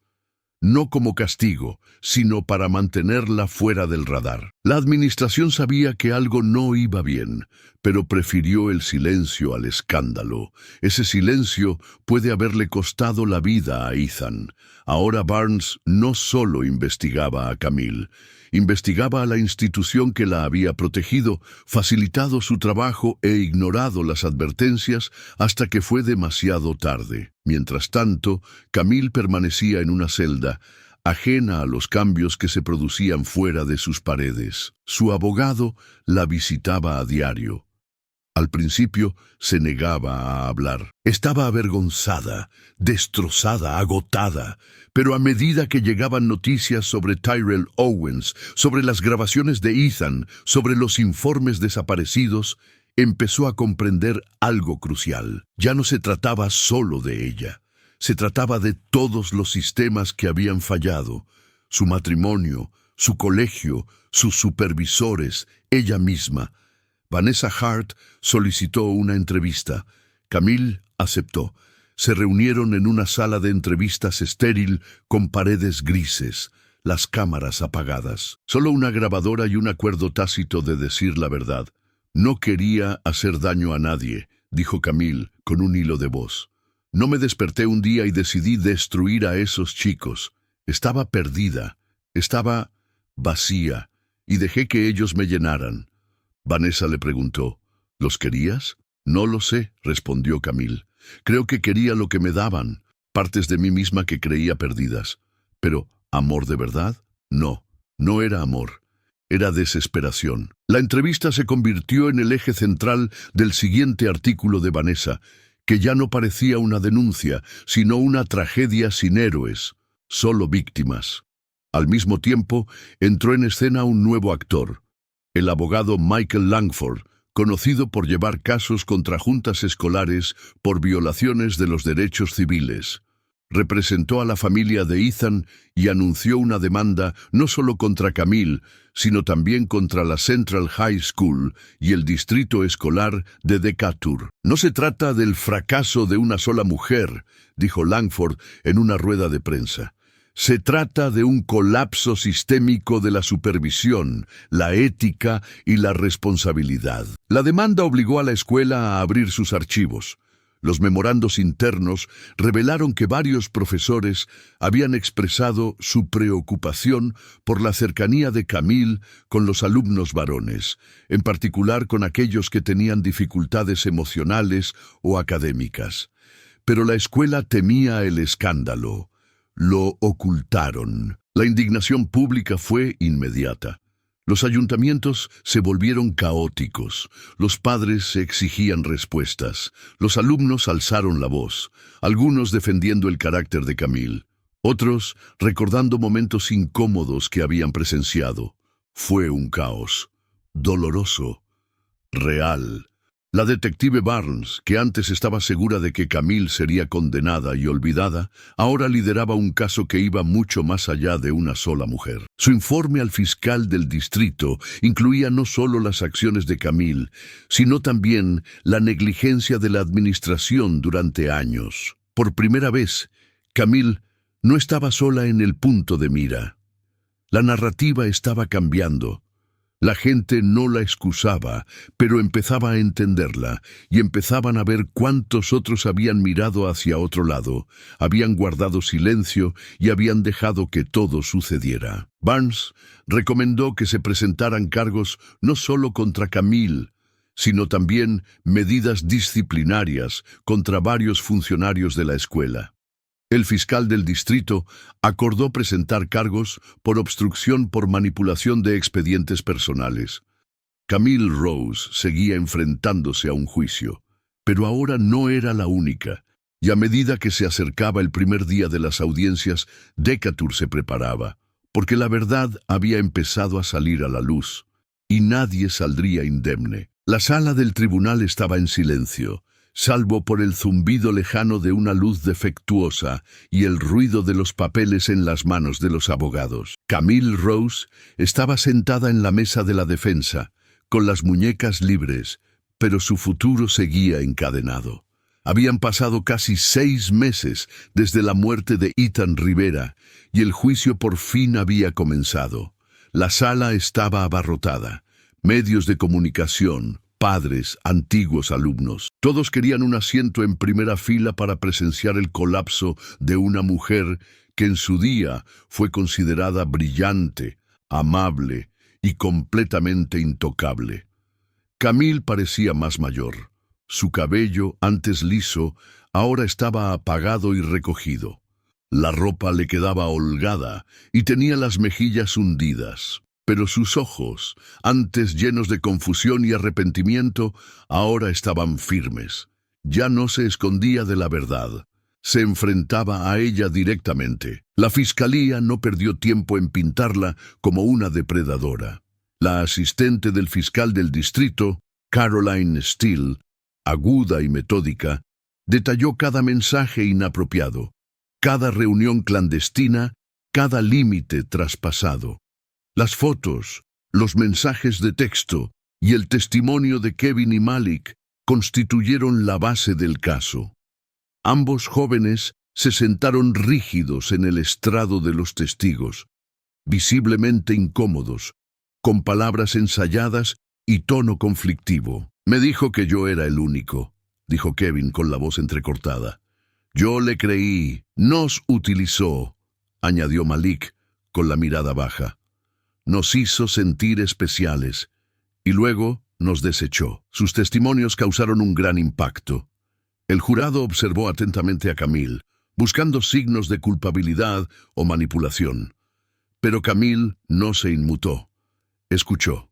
No como castigo, sino para mantenerla fuera del radar. La administración sabía que algo no iba bien, pero prefirió el silencio al escándalo. Ese silencio puede haberle costado la vida a Ethan. Ahora Barnes no solo investigaba a Camille, investigaba a la institución que la había protegido, facilitado su trabajo e ignorado las advertencias hasta que fue demasiado tarde. Mientras tanto, Camille permanecía en una celda, ajena a los cambios que se producían fuera de sus paredes. Su abogado la visitaba a diario. Al principio se negaba a hablar. Estaba avergonzada, destrozada, agotada. Pero a medida que llegaban noticias sobre Tyrell Owens, sobre las grabaciones de Ethan, sobre los informes desaparecidos, empezó a comprender algo crucial. Ya no se trataba solo de ella. Se trataba de todos los sistemas que habían fallado. Su matrimonio, su colegio, sus supervisores, ella misma. Vanessa Hart solicitó una entrevista. Camille aceptó. Se reunieron en una sala de entrevistas estéril con paredes grises, las cámaras apagadas. Solo una grabadora y un acuerdo tácito de decir la verdad. No quería hacer daño a nadie, dijo Camille con un hilo de voz. No me desperté un día y decidí destruir a esos chicos. Estaba perdida, estaba vacía, y dejé que ellos me llenaran. Vanessa le preguntó, ¿los querías? No lo sé, respondió Camille. Creo que quería lo que me daban, partes de mí misma que creía perdidas. Pero, ¿amor de verdad? No, no era amor. Era desesperación. La entrevista se convirtió en el eje central del siguiente artículo de Vanessa, que ya no parecía una denuncia, sino una tragedia sin héroes, solo víctimas. Al mismo tiempo, entró en escena un nuevo actor, el abogado Michael Langford, conocido por llevar casos contra juntas escolares por violaciones de los derechos civiles. Representó a la familia de Ethan y anunció una demanda no solo contra Camille, sino también contra la Central High School y el distrito escolar de Decatur. No se trata del fracaso de una sola mujer, dijo Langford en una rueda de prensa. Se trata de un colapso sistémico de la supervisión, la ética y la responsabilidad. La demanda obligó a la escuela a abrir sus archivos. Los memorandos internos revelaron que varios profesores habían expresado su preocupación por la cercanía de Camille con los alumnos varones, en particular con aquellos que tenían dificultades emocionales o académicas. Pero la escuela temía el escándalo. Lo ocultaron. La indignación pública fue inmediata. Los ayuntamientos se volvieron caóticos. Los padres se exigían respuestas. Los alumnos alzaron la voz, algunos defendiendo el carácter de Camille, otros recordando momentos incómodos que habían presenciado. Fue un caos, doloroso, real. La detective Barnes, que antes estaba segura de que Camille sería condenada y olvidada, ahora lideraba un caso que iba mucho más allá de una sola mujer. Su informe al fiscal del distrito incluía no solo las acciones de Camille, sino también la negligencia de la administración durante años. Por primera vez, Camille no estaba sola en el punto de mira. La narrativa estaba cambiando. La gente no la excusaba, pero empezaba a entenderla, y empezaban a ver cuántos otros habían mirado hacia otro lado, habían guardado silencio y habían dejado que todo sucediera. Barnes recomendó que se presentaran cargos no solo contra Camille, sino también medidas disciplinarias contra varios funcionarios de la escuela. El fiscal del distrito acordó presentar cargos por obstrucción por manipulación de expedientes personales. Camille Rose seguía enfrentándose a un juicio, pero ahora no era la única, y a medida que se acercaba el primer día de las audiencias, Decatur se preparaba, porque la verdad había empezado a salir a la luz, y nadie saldría indemne. La sala del tribunal estaba en silencio, salvo por el zumbido lejano de una luz defectuosa y el ruido de los papeles en las manos de los abogados. Camille Rose estaba sentada en la mesa de la defensa, con las muñecas libres, pero su futuro seguía encadenado. Habían pasado casi 6 meses desde la muerte de Ethan Rivera, y el juicio por fin había comenzado. La sala estaba abarrotada. Medios de comunicación, padres, antiguos alumnos. Todos querían un asiento en primera fila para presenciar el colapso de una mujer que en su día fue considerada brillante, amable y completamente intocable. Camille parecía más mayor. Su cabello, antes liso, ahora estaba apagado y recogido. La ropa le quedaba holgada y tenía las mejillas hundidas. Pero sus ojos, antes llenos de confusión y arrepentimiento, ahora estaban firmes. Ya no se escondía de la verdad. Se enfrentaba a ella directamente. La fiscalía no perdió tiempo en pintarla como una depredadora. La asistente del fiscal del distrito, Caroline Steele, aguda y metódica, detalló cada mensaje inapropiado, cada reunión clandestina, cada límite traspasado. Las fotos, los mensajes de texto y el testimonio de Kevin y Malik constituyeron la base del caso. Ambos jóvenes se sentaron rígidos en el estrado de los testigos, visiblemente incómodos, con palabras ensayadas y tono conflictivo. «Me dijo que yo era el único», dijo Kevin con la voz entrecortada. «Yo le creí, nos utilizó», añadió Malik con la mirada baja. «Nos hizo sentir especiales y luego nos desechó». Sus testimonios causaron un gran impacto. El jurado observó atentamente a Camille, buscando signos de culpabilidad o manipulación. Pero Camille no se inmutó. Escuchó.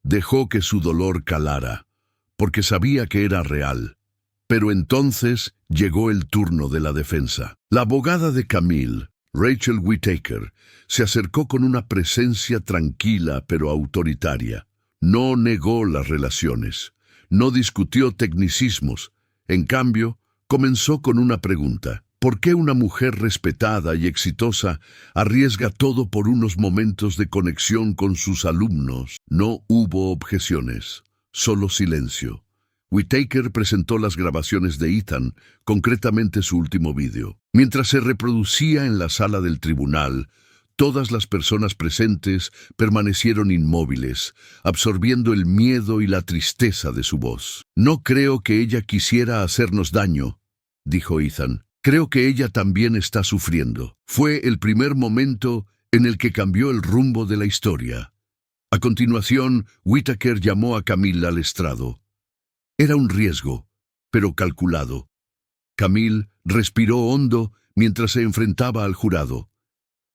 Dejó que su dolor calara, porque sabía que era real. Pero entonces llegó el turno de la defensa. La abogada de Camille, Rachel Whitaker, se acercó con una presencia tranquila pero autoritaria. No negó las relaciones, no discutió tecnicismos. En cambio, comenzó con una pregunta. ¿Por qué una mujer respetada y exitosa arriesga todo por unos momentos de conexión con sus alumnos? No hubo objeciones, solo silencio. Whitaker presentó las grabaciones de Ethan, concretamente su último vídeo. Mientras se reproducía en la sala del tribunal, todas las personas presentes permanecieron inmóviles, absorbiendo el miedo y la tristeza de su voz. «No creo que ella quisiera hacernos daño», dijo Ethan. «Creo que ella también está sufriendo». Fue el primer momento en el que cambió el rumbo de la historia. A continuación, Whitaker llamó a Camille al estrado. Era un riesgo, pero calculado. Camille respiró hondo mientras se enfrentaba al jurado.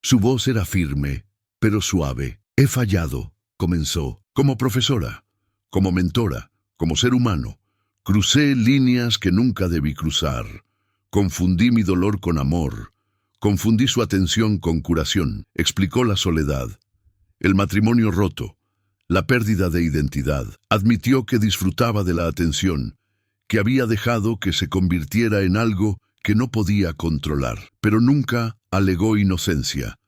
Su voz era firme, pero suave. «He fallado», comenzó, «como profesora, como mentora, como ser humano. Crucé líneas que nunca debí cruzar. Confundí mi dolor con amor. Confundí su atención con curación», explicó la soledad. El matrimonio roto, la pérdida de identidad. Admitió que disfrutaba de la atención, que había dejado que se convirtiera en algo que no podía controlar, pero nunca alegó inocencia.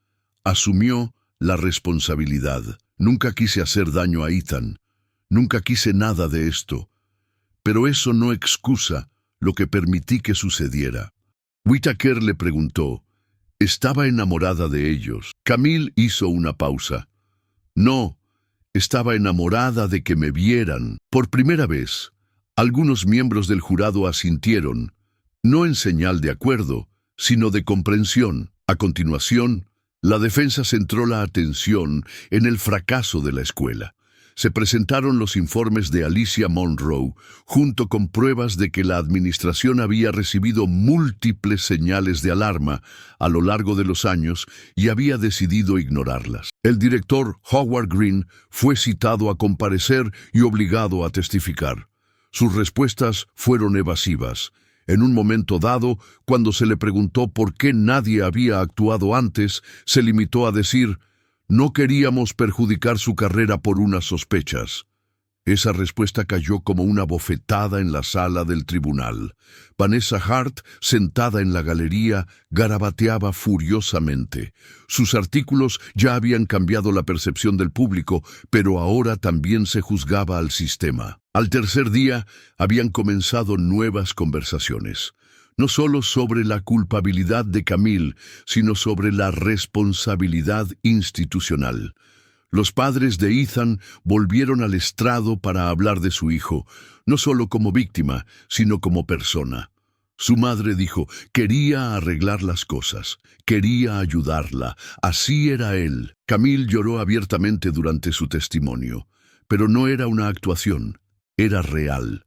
Asumió la responsabilidad. «Nunca quise hacer daño a Ethan. Nunca quise nada de esto. Pero eso no excusa lo que permití que sucediera». Whitaker le preguntó, ¿estaba enamorada de ellos? Camille hizo una pausa. «No, Estaba enamorada de que me vieran. Por primera vez, algunos miembros del jurado asintieron, no en señal de acuerdo, sino de comprensión. A continuación, la defensa centró la atención en el fracaso de la escuela. Se presentaron los informes de Alicia Monroe, junto con pruebas de que la administración había recibido múltiples señales de alarma a lo largo de los años y había decidido ignorarlas. El director Howard Green fue citado a comparecer y obligado a testificar. Sus respuestas fueron evasivas. En un momento dado, cuando se le preguntó por qué nadie había actuado antes, se limitó a decir: «No queríamos perjudicar su carrera por unas sospechas». Esa respuesta cayó como una bofetada en la sala del tribunal. Vanessa Hart, sentada en la galería, garabateaba furiosamente. Sus artículos ya habían cambiado la percepción del público, pero ahora también se juzgaba al sistema. Al tercer día, habían comenzado nuevas conversaciones. No solo sobre la culpabilidad de Camille, sino sobre la responsabilidad institucional. Los padres de Ethan volvieron al estrado para hablar de su hijo, no solo como víctima, sino como persona. Su madre dijo, quería arreglar las cosas, quería ayudarla, así era él. Camille lloró abiertamente durante su testimonio, pero no era una actuación, era real.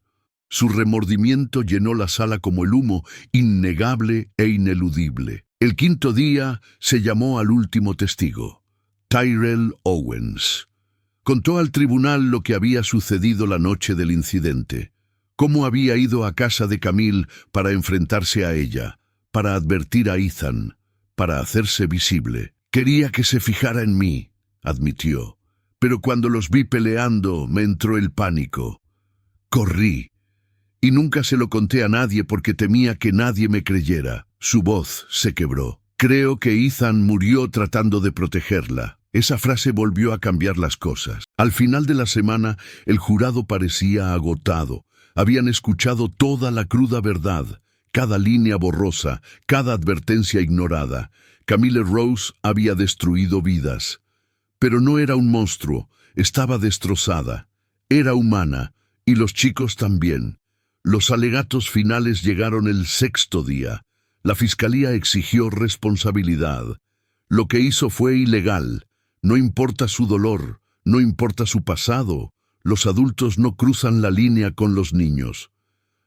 Su remordimiento llenó la sala como el humo, innegable e ineludible. El quinto día se llamó al último testigo, Tyrell Owens. Contó al tribunal lo que había sucedido la noche del incidente, cómo había ido a casa de Camille para enfrentarse a ella, para advertir a Ethan, para hacerse visible. Quería que se fijara en mí, admitió, pero cuando los vi peleando me entró el pánico. Corrí, y nunca se lo conté a nadie porque temía que nadie me creyera. Su voz se quebró. Creo que Ethan murió tratando de protegerla. Esa frase volvió a cambiar las cosas. Al final de la semana, el jurado parecía agotado. Habían escuchado toda la cruda verdad, cada línea borrosa, cada advertencia ignorada. Camille Rose había destruido vidas. Pero no era un monstruo, estaba destrozada. Era humana, y los chicos también. Los alegatos finales llegaron el sexto día. La fiscalía exigió responsabilidad. Lo que hizo fue ilegal. No importa su dolor, no importa su pasado. Los adultos no cruzan la línea con los niños.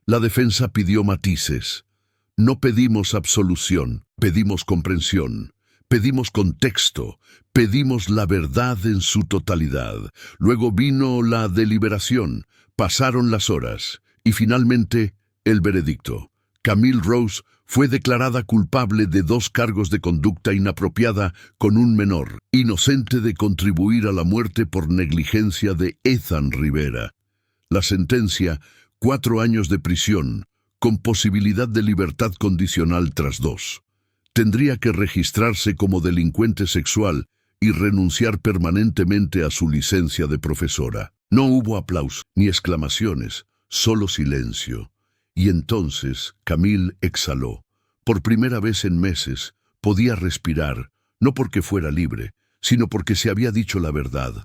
La defensa pidió matices. No pedimos absolución, pedimos comprensión. Pedimos contexto, pedimos la verdad en su totalidad. Luego vino la deliberación, pasaron las horas y finalmente el veredicto. Camille Rose fue declarada culpable de 2 cargos de conducta inapropiada con un menor, inocente de contribuir a la muerte por negligencia de Ethan Rivera. La sentencia, 4 años de prisión, con posibilidad de libertad condicional tras 2. Tendría que registrarse como delincuente sexual y renunciar permanentemente a su licencia de profesora. No hubo aplausos ni exclamaciones, solo silencio. Y entonces Camille exhaló. Por primera vez en meses podía respirar, no porque fuera libre, sino porque se había dicho la verdad.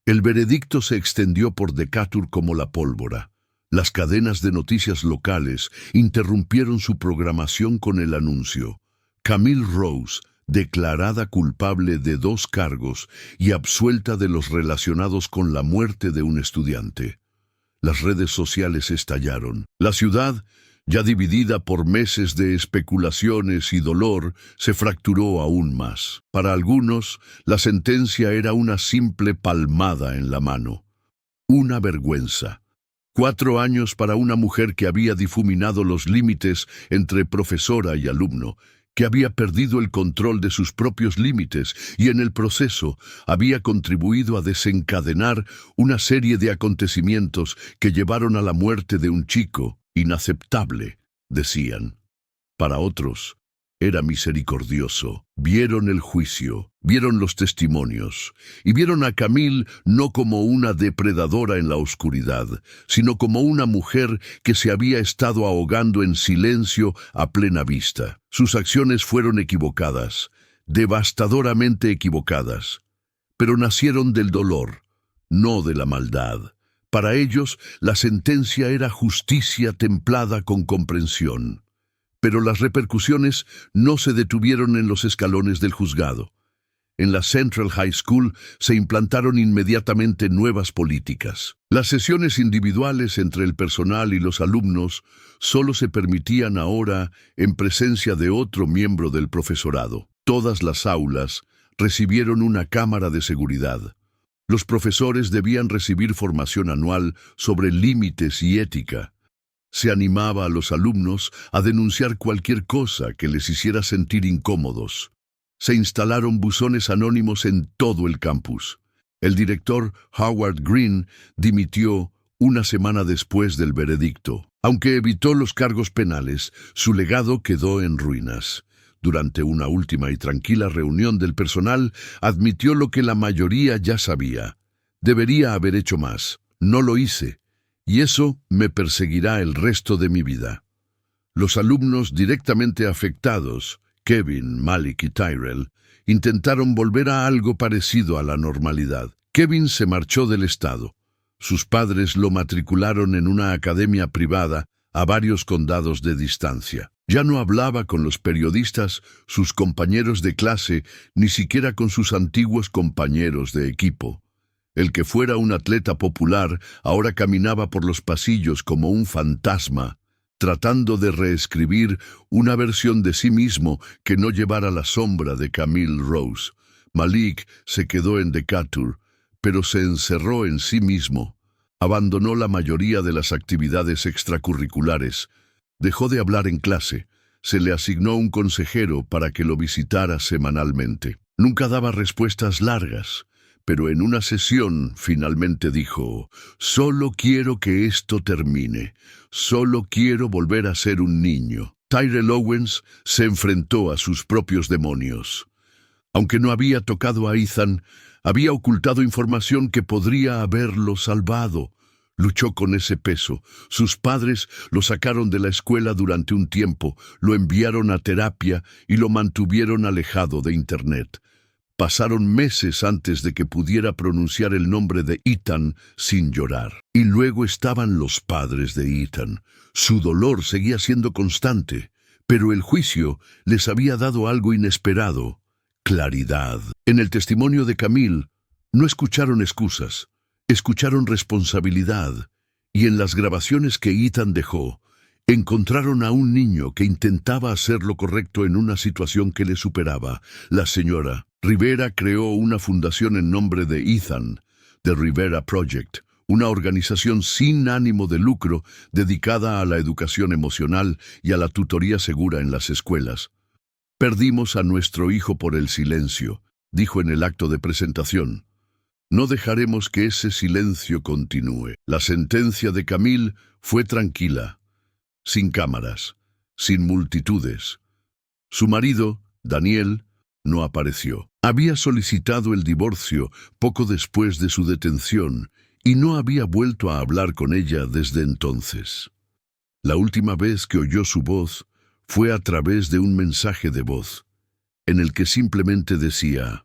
El veredicto se extendió por Decatur como la pólvora. Las cadenas de noticias locales interrumpieron su programación con el anuncio: Camille Rose, declarada culpable de 2 cargos y absuelta de los relacionados con la muerte de un estudiante. Las redes sociales estallaron. La ciudad, ya dividida por meses de especulaciones y dolor, se fracturó aún más. Para algunos, la sentencia era una simple palmada en la mano. Una vergüenza. 4 años para una mujer que había difuminado los límites entre profesora y alumno, que había perdido el control de sus propios límites y en el proceso había contribuido a desencadenar una serie de acontecimientos que llevaron a la muerte de un chico. Inaceptable, decían. Para otros, era misericordioso. Vieron el juicio, vieron los testimonios, y vieron a Camille no como una depredadora en la oscuridad, sino como una mujer que se había estado ahogando en silencio a plena vista. Sus acciones fueron equivocadas, devastadoramente equivocadas, pero nacieron del dolor, no de la maldad. Para ellos, la sentencia era justicia templada con comprensión. Pero las repercusiones no se detuvieron en los escalones del juzgado. En la Central High School se implantaron inmediatamente nuevas políticas. Las sesiones individuales entre el personal y los alumnos solo se permitían ahora en presencia de otro miembro del profesorado. Todas las aulas recibieron una cámara de seguridad. Los profesores debían recibir formación anual sobre límites y ética. Se animaba a los alumnos a denunciar cualquier cosa que les hiciera sentir incómodos. Se instalaron buzones anónimos en todo el campus. El director Howard Green dimitió una semana después del veredicto. Aunque evitó los cargos penales, su legado quedó en ruinas. Durante una última y tranquila reunión del personal, admitió lo que la mayoría ya sabía. Debería haber hecho más. No lo hice, y eso me perseguirá el resto de mi vida. Los alumnos directamente afectados, Kevin, Malik y Tyrell, intentaron volver a algo parecido a la normalidad. Kevin se marchó del estado. Sus padres lo matricularon en una academia privada a varios condados de distancia. Ya no hablaba con los periodistas, sus compañeros de clase, ni siquiera con sus antiguos compañeros de equipo. El que fuera un atleta popular ahora caminaba por los pasillos como un fantasma, tratando de reescribir una versión de sí mismo que no llevara la sombra de Camille Rose. Malik se quedó en Decatur, pero se encerró en sí mismo. Abandonó la mayoría de las actividades extracurriculares. Dejó de hablar en clase. Se le asignó un consejero para que lo visitara semanalmente. Nunca daba respuestas largas, pero en una sesión finalmente dijo: «Solo quiero que esto termine. Solo quiero volver a ser un niño». Tyrell Owens se enfrentó a sus propios demonios. Aunque no había tocado a Ethan, había ocultado información que podría haberlo salvado. Luchó con ese peso. Sus padres lo sacaron de la escuela durante un tiempo, lo enviaron a terapia y lo mantuvieron alejado de Internet. Pasaron meses antes de que pudiera pronunciar el nombre de Ethan sin llorar. Y luego estaban los padres de Ethan. Su dolor seguía siendo constante, pero el juicio les había dado algo inesperado: claridad. En el testimonio de Camille, no escucharon excusas, escucharon responsabilidad. Y en las grabaciones que Ethan dejó, encontraron a un niño que intentaba hacer lo correcto en una situación que le superaba. La señora Rivera creó una fundación en nombre de Ethan, The Rivera Project, una organización sin ánimo de lucro dedicada a la educación emocional y a la tutoría segura en las escuelas. «Perdimos a nuestro hijo por el silencio», dijo en el acto de presentación. «No dejaremos que ese silencio continúe». La sentencia de Camille fue tranquila, sin cámaras, sin multitudes. Su marido, Daniel, no apareció. Había solicitado el divorcio poco después de su detención y no había vuelto a hablar con ella desde entonces. La última vez que oyó su voz fue a través de un mensaje de voz, en el que simplemente decía: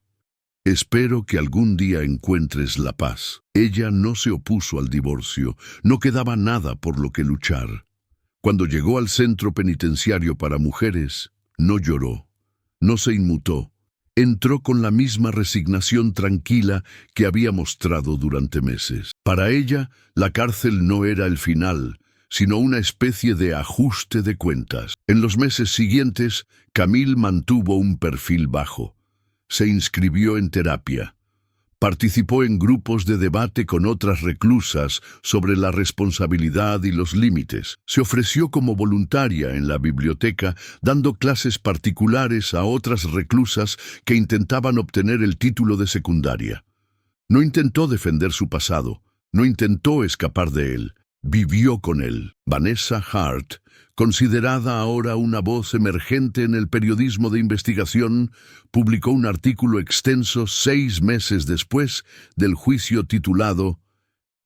«Espero que algún día encuentres la paz». Ella no se opuso al divorcio, no quedaba nada por lo que luchar. Cuando llegó al centro penitenciario para mujeres, no lloró, no se inmutó. Entró con la misma resignación tranquila que había mostrado durante meses. Para ella, la cárcel no era el final, sino una especie de ajuste de cuentas. En los meses siguientes, Camille mantuvo un perfil bajo. Se inscribió en terapia. Participó en grupos de debate con otras reclusas sobre la responsabilidad y los límites. Se ofreció como voluntaria en la biblioteca, dando clases particulares a otras reclusas que intentaban obtener el título de secundaria. No intentó defender su pasado, no intentó escapar de él, vivió con él. Vanessa Hart, considerada ahora una voz emergente en el periodismo de investigación, publicó un artículo extenso 6 meses después del juicio titulado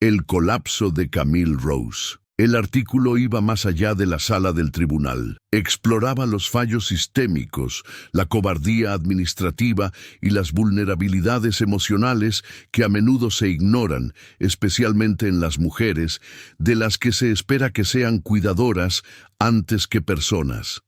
«El colapso de Camille Rose». El artículo iba más allá de la sala del tribunal. Exploraba los fallos sistémicos, la cobardía administrativa y las vulnerabilidades emocionales que a menudo se ignoran, especialmente en las mujeres, de las que se espera que sean cuidadoras antes que personas.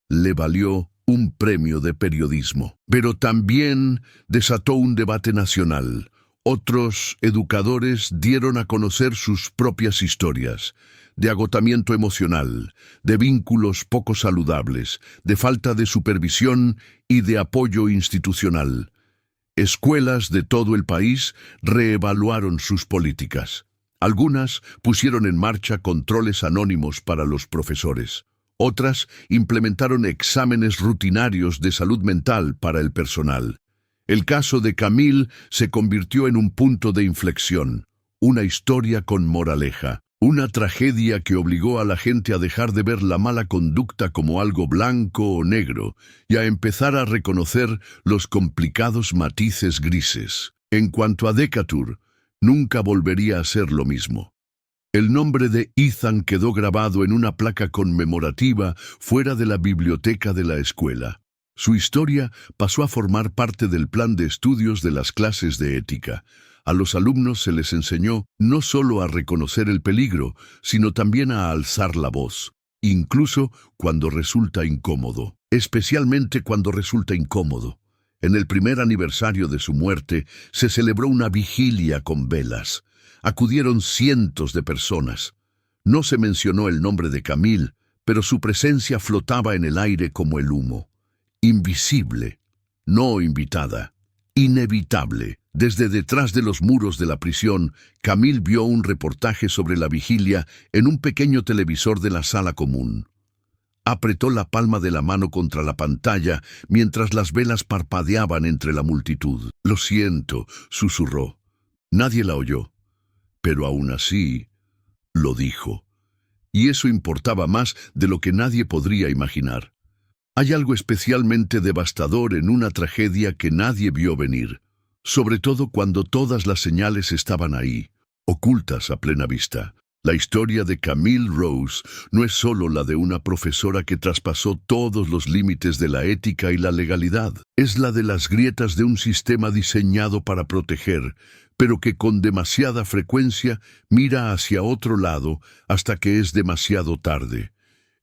Le valió un premio de periodismo, pero también desató un debate nacional. Otros educadores dieron a conocer sus propias historias, de agotamiento emocional, de vínculos poco saludables, de falta de supervisión y de apoyo institucional. Escuelas de todo el país reevaluaron sus políticas. Algunas pusieron en marcha controles anónimos para los profesores. Otras implementaron exámenes rutinarios de salud mental para el personal. El caso de Camille se convirtió en un punto de inflexión, una historia con moraleja, una tragedia que obligó a la gente a dejar de ver la mala conducta como algo blanco o negro y a empezar a reconocer los complicados matices grises. En cuanto a Decatur, nunca volvería a ser lo mismo. El nombre de Ethan quedó grabado en una placa conmemorativa fuera de la biblioteca de la escuela. Su historia pasó a formar parte del plan de estudios de las clases de ética. A los alumnos se les enseñó no solo a reconocer el peligro, sino también a alzar la voz, incluso cuando resulta incómodo. Especialmente cuando resulta incómodo. En el primer aniversario de su muerte, se celebró una vigilia con velas. Acudieron cientos de personas. No se mencionó el nombre de Camille, pero su presencia flotaba en el aire como el humo. Invisible, no invitada, inevitable. Desde detrás de los muros de la prisión, Camille vio un reportaje sobre la vigilia en un pequeño televisor de la sala común. Apretó la palma de la mano contra la pantalla mientras las velas parpadeaban entre la multitud. «Lo siento», susurró. Nadie la oyó, pero aún así lo dijo. Y eso importaba más de lo que nadie podría imaginar. Hay algo especialmente devastador en una tragedia que nadie vio venir, sobre todo cuando todas las señales estaban ahí, ocultas a plena vista. La historia de Camille Rose no es solo la de una profesora que traspasó todos los límites de la ética y la legalidad. Es la de las grietas de un sistema diseñado para proteger, pero que con demasiada frecuencia mira hacia otro lado hasta que es demasiado tarde.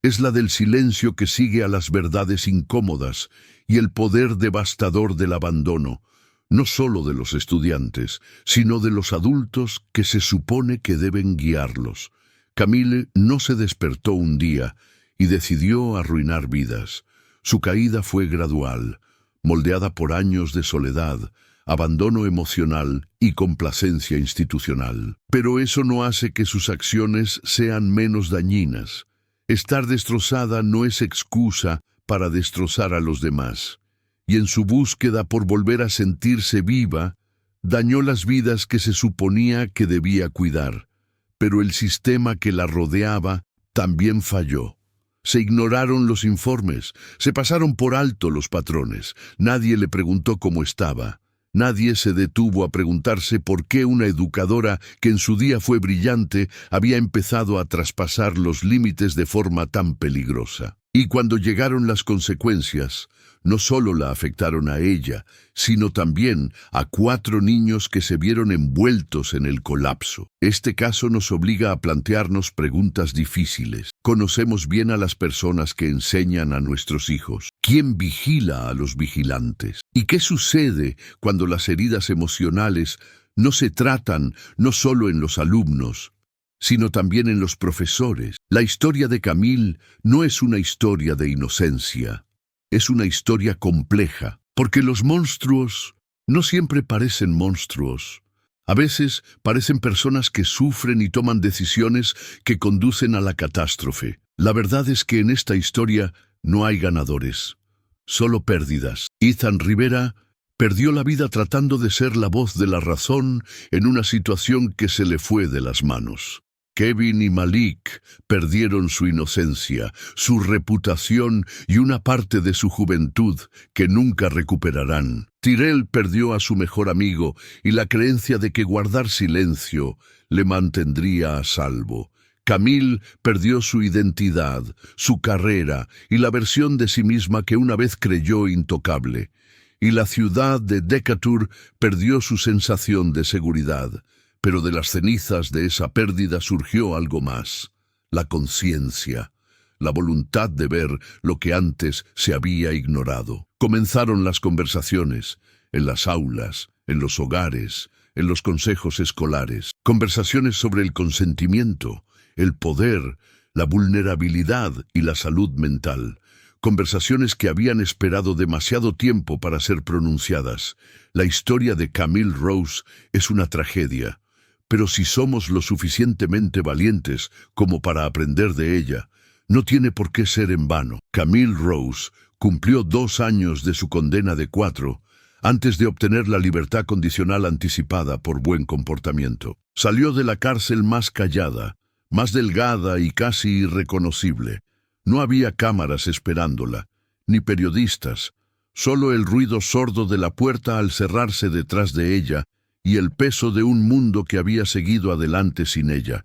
Es la del silencio que sigue a las verdades incómodas y el poder devastador del abandono, no solo de los estudiantes, sino de los adultos que se supone que deben guiarlos. Camille no se despertó un día y decidió arruinar vidas. Su caída fue gradual, moldeada por años de soledad, abandono emocional y complacencia institucional. Pero eso no hace que sus acciones sean menos dañinas. Estar destrozada no es excusa para destrozar a los demás. Y en su búsqueda por volver a sentirse viva, dañó las vidas que se suponía que debía cuidar. Pero el sistema que la rodeaba también falló. Se ignoraron los informes, se pasaron por alto los patrones. Nadie le preguntó cómo estaba. Nadie se detuvo a preguntarse por qué una educadora que en su día fue brillante había empezado a traspasar los límites de forma tan peligrosa. Y cuando llegaron las consecuencias, no solo la afectaron a ella, sino también a 4 niños que se vieron envueltos en el colapso. Este caso nos obliga a plantearnos preguntas difíciles. Conocemos bien a las personas que enseñan a nuestros hijos. ¿Quién vigila a los vigilantes? ¿Y qué sucede cuando las heridas emocionales no se tratan no solo en los alumnos, sino también en los profesores? La historia de Camille no es una historia de inocencia. Es una historia compleja, porque los monstruos no siempre parecen monstruos. A veces parecen personas que sufren y toman decisiones que conducen a la catástrofe. La verdad es que en esta historia no hay ganadores, solo pérdidas. Ethan Rivera perdió la vida tratando de ser la voz de la razón en una situación que se le fue de las manos. Kevin y Malik perdieron su inocencia, su reputación y una parte de su juventud que nunca recuperarán. Tyrell perdió a su mejor amigo y la creencia de que guardar silencio le mantendría a salvo. Camille perdió su identidad, su carrera y la versión de sí misma que una vez creyó intocable. Y la ciudad de Decatur perdió su sensación de seguridad. Pero de las cenizas de esa pérdida surgió algo más: la conciencia, la voluntad de ver lo que antes se había ignorado. Comenzaron las conversaciones, en las aulas, en los hogares, en los consejos escolares. Conversaciones sobre el consentimiento, el poder, la vulnerabilidad y la salud mental. Conversaciones que habían esperado demasiado tiempo para ser pronunciadas. La historia de Camille Rose es una tragedia, pero si somos lo suficientemente valientes como para aprender de ella, no tiene por qué ser en vano. Camille Rose cumplió 2 años de su condena de 4 antes de obtener la libertad condicional anticipada por buen comportamiento. Salió de la cárcel más callada, más delgada y casi irreconocible. No había cámaras esperándola, ni periodistas, solo el ruido sordo de la puerta al cerrarse detrás de ella y el peso de un mundo que había seguido adelante sin ella.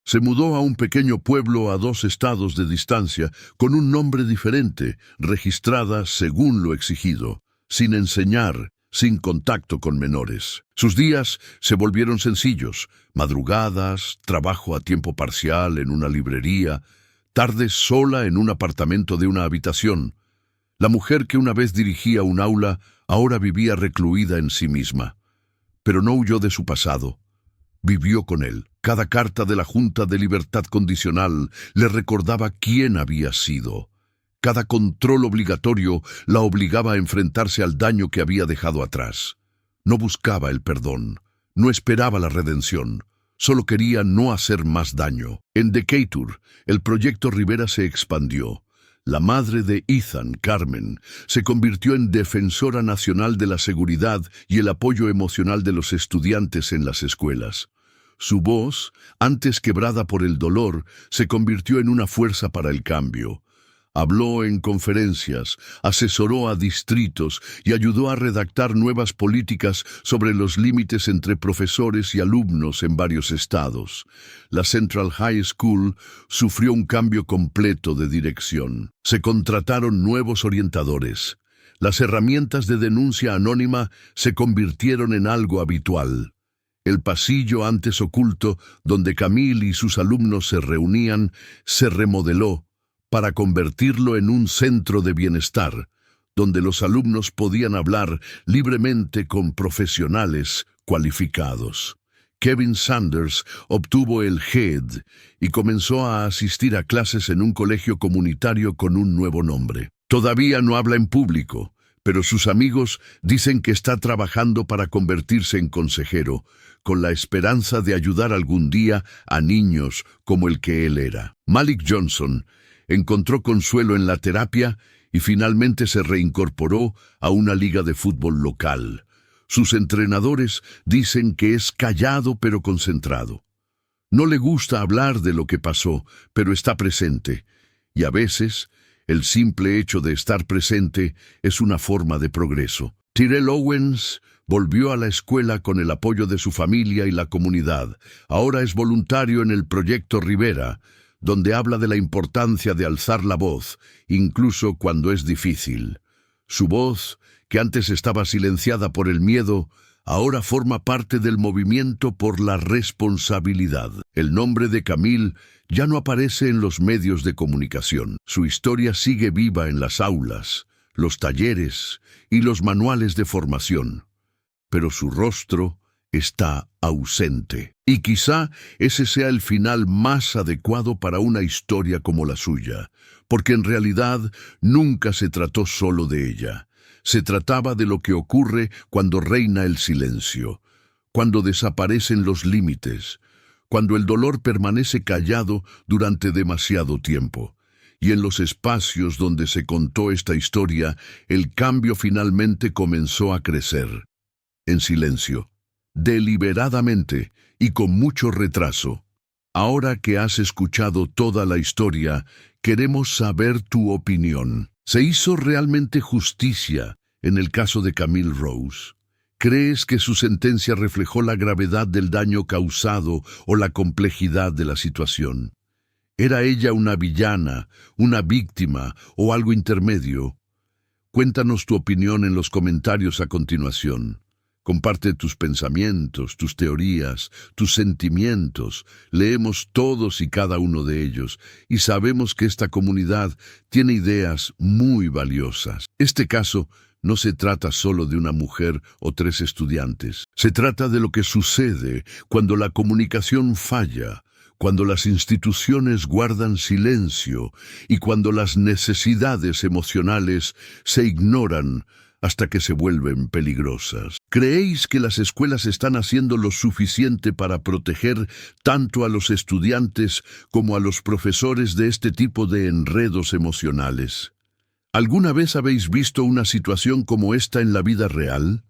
Se mudó a un pequeño pueblo a 2 estados de distancia, con un nombre diferente, registrada según lo exigido, sin enseñar, sin contacto con menores. Sus días se volvieron sencillos: madrugadas, trabajo a tiempo parcial en una librería, tardes sola en un apartamento de una habitación. La mujer que una vez dirigía un aula ahora vivía recluida en sí misma. Pero no huyó de su pasado. Vivió con él. Cada carta de la Junta de Libertad Condicional le recordaba quién había sido. Cada control obligatorio la obligaba a enfrentarse al daño que había dejado atrás. No buscaba el perdón, no esperaba la redención, solo quería no hacer más daño. En Decatur, el proyecto Rivera se expandió. La madre de Ethan, Carmen, se convirtió en defensora nacional de la seguridad y el apoyo emocional de los estudiantes en las escuelas. Su voz, antes quebrada por el dolor, se convirtió en una fuerza para el cambio. Habló en conferencias, asesoró a distritos y ayudó a redactar nuevas políticas sobre los límites entre profesores y alumnos en varios estados. La Central High School sufrió un cambio completo de dirección. Se contrataron nuevos orientadores. Las herramientas de denuncia anónima se convirtieron en algo habitual. El pasillo antes oculto, donde Camille y sus alumnos se reunían, se remodeló para convertirlo en un centro de bienestar, donde los alumnos podían hablar libremente con profesionales cualificados. Kevin Sanders obtuvo el GED y comenzó a asistir a clases en un colegio comunitario con un nuevo nombre. Todavía no habla en público, pero sus amigos dicen que está trabajando para convertirse en consejero, con la esperanza de ayudar algún día a niños como el que él era. Malik Johnson encontró consuelo en la terapia y finalmente se reincorporó a una liga de fútbol local. Sus entrenadores dicen que es callado pero concentrado. No le gusta hablar de lo que pasó, pero está presente. Y a veces, el simple hecho de estar presente es una forma de progreso. Tyrell Owens volvió a la escuela con el apoyo de su familia y la comunidad. Ahora es voluntario en el Proyecto Rivera, donde habla de la importancia de alzar la voz, incluso cuando es difícil. Su voz, que antes estaba silenciada por el miedo, ahora forma parte del movimiento por la responsabilidad. El nombre de Camille ya no aparece en los medios de comunicación. Su historia sigue viva en las aulas, los talleres y los manuales de formación. Pero su rostro está ausente. Y quizá ese sea el final más adecuado para una historia como la suya, porque en realidad nunca se trató solo de ella. Se trataba de lo que ocurre cuando reina el silencio, cuando desaparecen los límites, cuando el dolor permanece callado durante demasiado tiempo. Y en los espacios donde se contó esta historia, el cambio finalmente comenzó a crecer. En silencio, deliberadamente y con mucho retraso. Ahora que has escuchado toda la historia, queremos saber tu opinión. ¿Se hizo realmente justicia en el caso de Camille Rose? ¿Crees que su sentencia reflejó la gravedad del daño causado o la complejidad de la situación? ¿Era ella una villana, una víctima o algo intermedio? Cuéntanos tu opinión en los comentarios a continuación. Comparte tus pensamientos, tus teorías, tus sentimientos. Leemos todos y cada uno de ellos y sabemos que esta comunidad tiene ideas muy valiosas. Este caso no se trata solo de una mujer o 3 estudiantes. Se trata de lo que sucede cuando la comunicación falla, cuando las instituciones guardan silencio y cuando las necesidades emocionales se ignoran hasta que se vuelven peligrosas. ¿Creéis que las escuelas están haciendo lo suficiente para proteger tanto a los estudiantes como a los profesores de este tipo de enredos emocionales? ¿Alguna vez habéis visto una situación como esta en la vida real?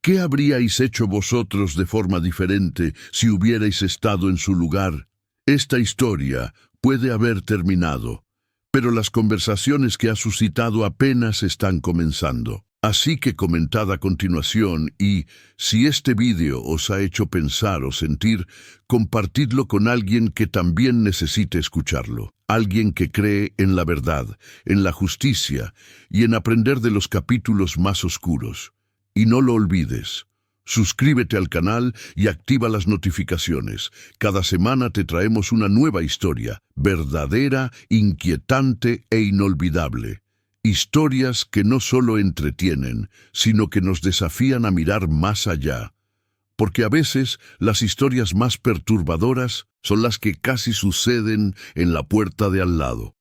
¿Qué habríais hecho vosotros de forma diferente si hubierais estado en su lugar? Esta historia puede haber terminado, pero las conversaciones que ha suscitado apenas están comenzando. Así que comentad a continuación y, si este vídeo os ha hecho pensar o sentir, compartidlo con alguien que también necesite escucharlo. Alguien que cree en la verdad, en la justicia y en aprender de los capítulos más oscuros. Y no lo olvides. Suscríbete al canal y activa las notificaciones. Cada semana te traemos una nueva historia, verdadera, inquietante e inolvidable. Historias que no solo entretienen, sino que nos desafían a mirar más allá. Porque a veces las historias más perturbadoras son las que casi suceden en la puerta de al lado.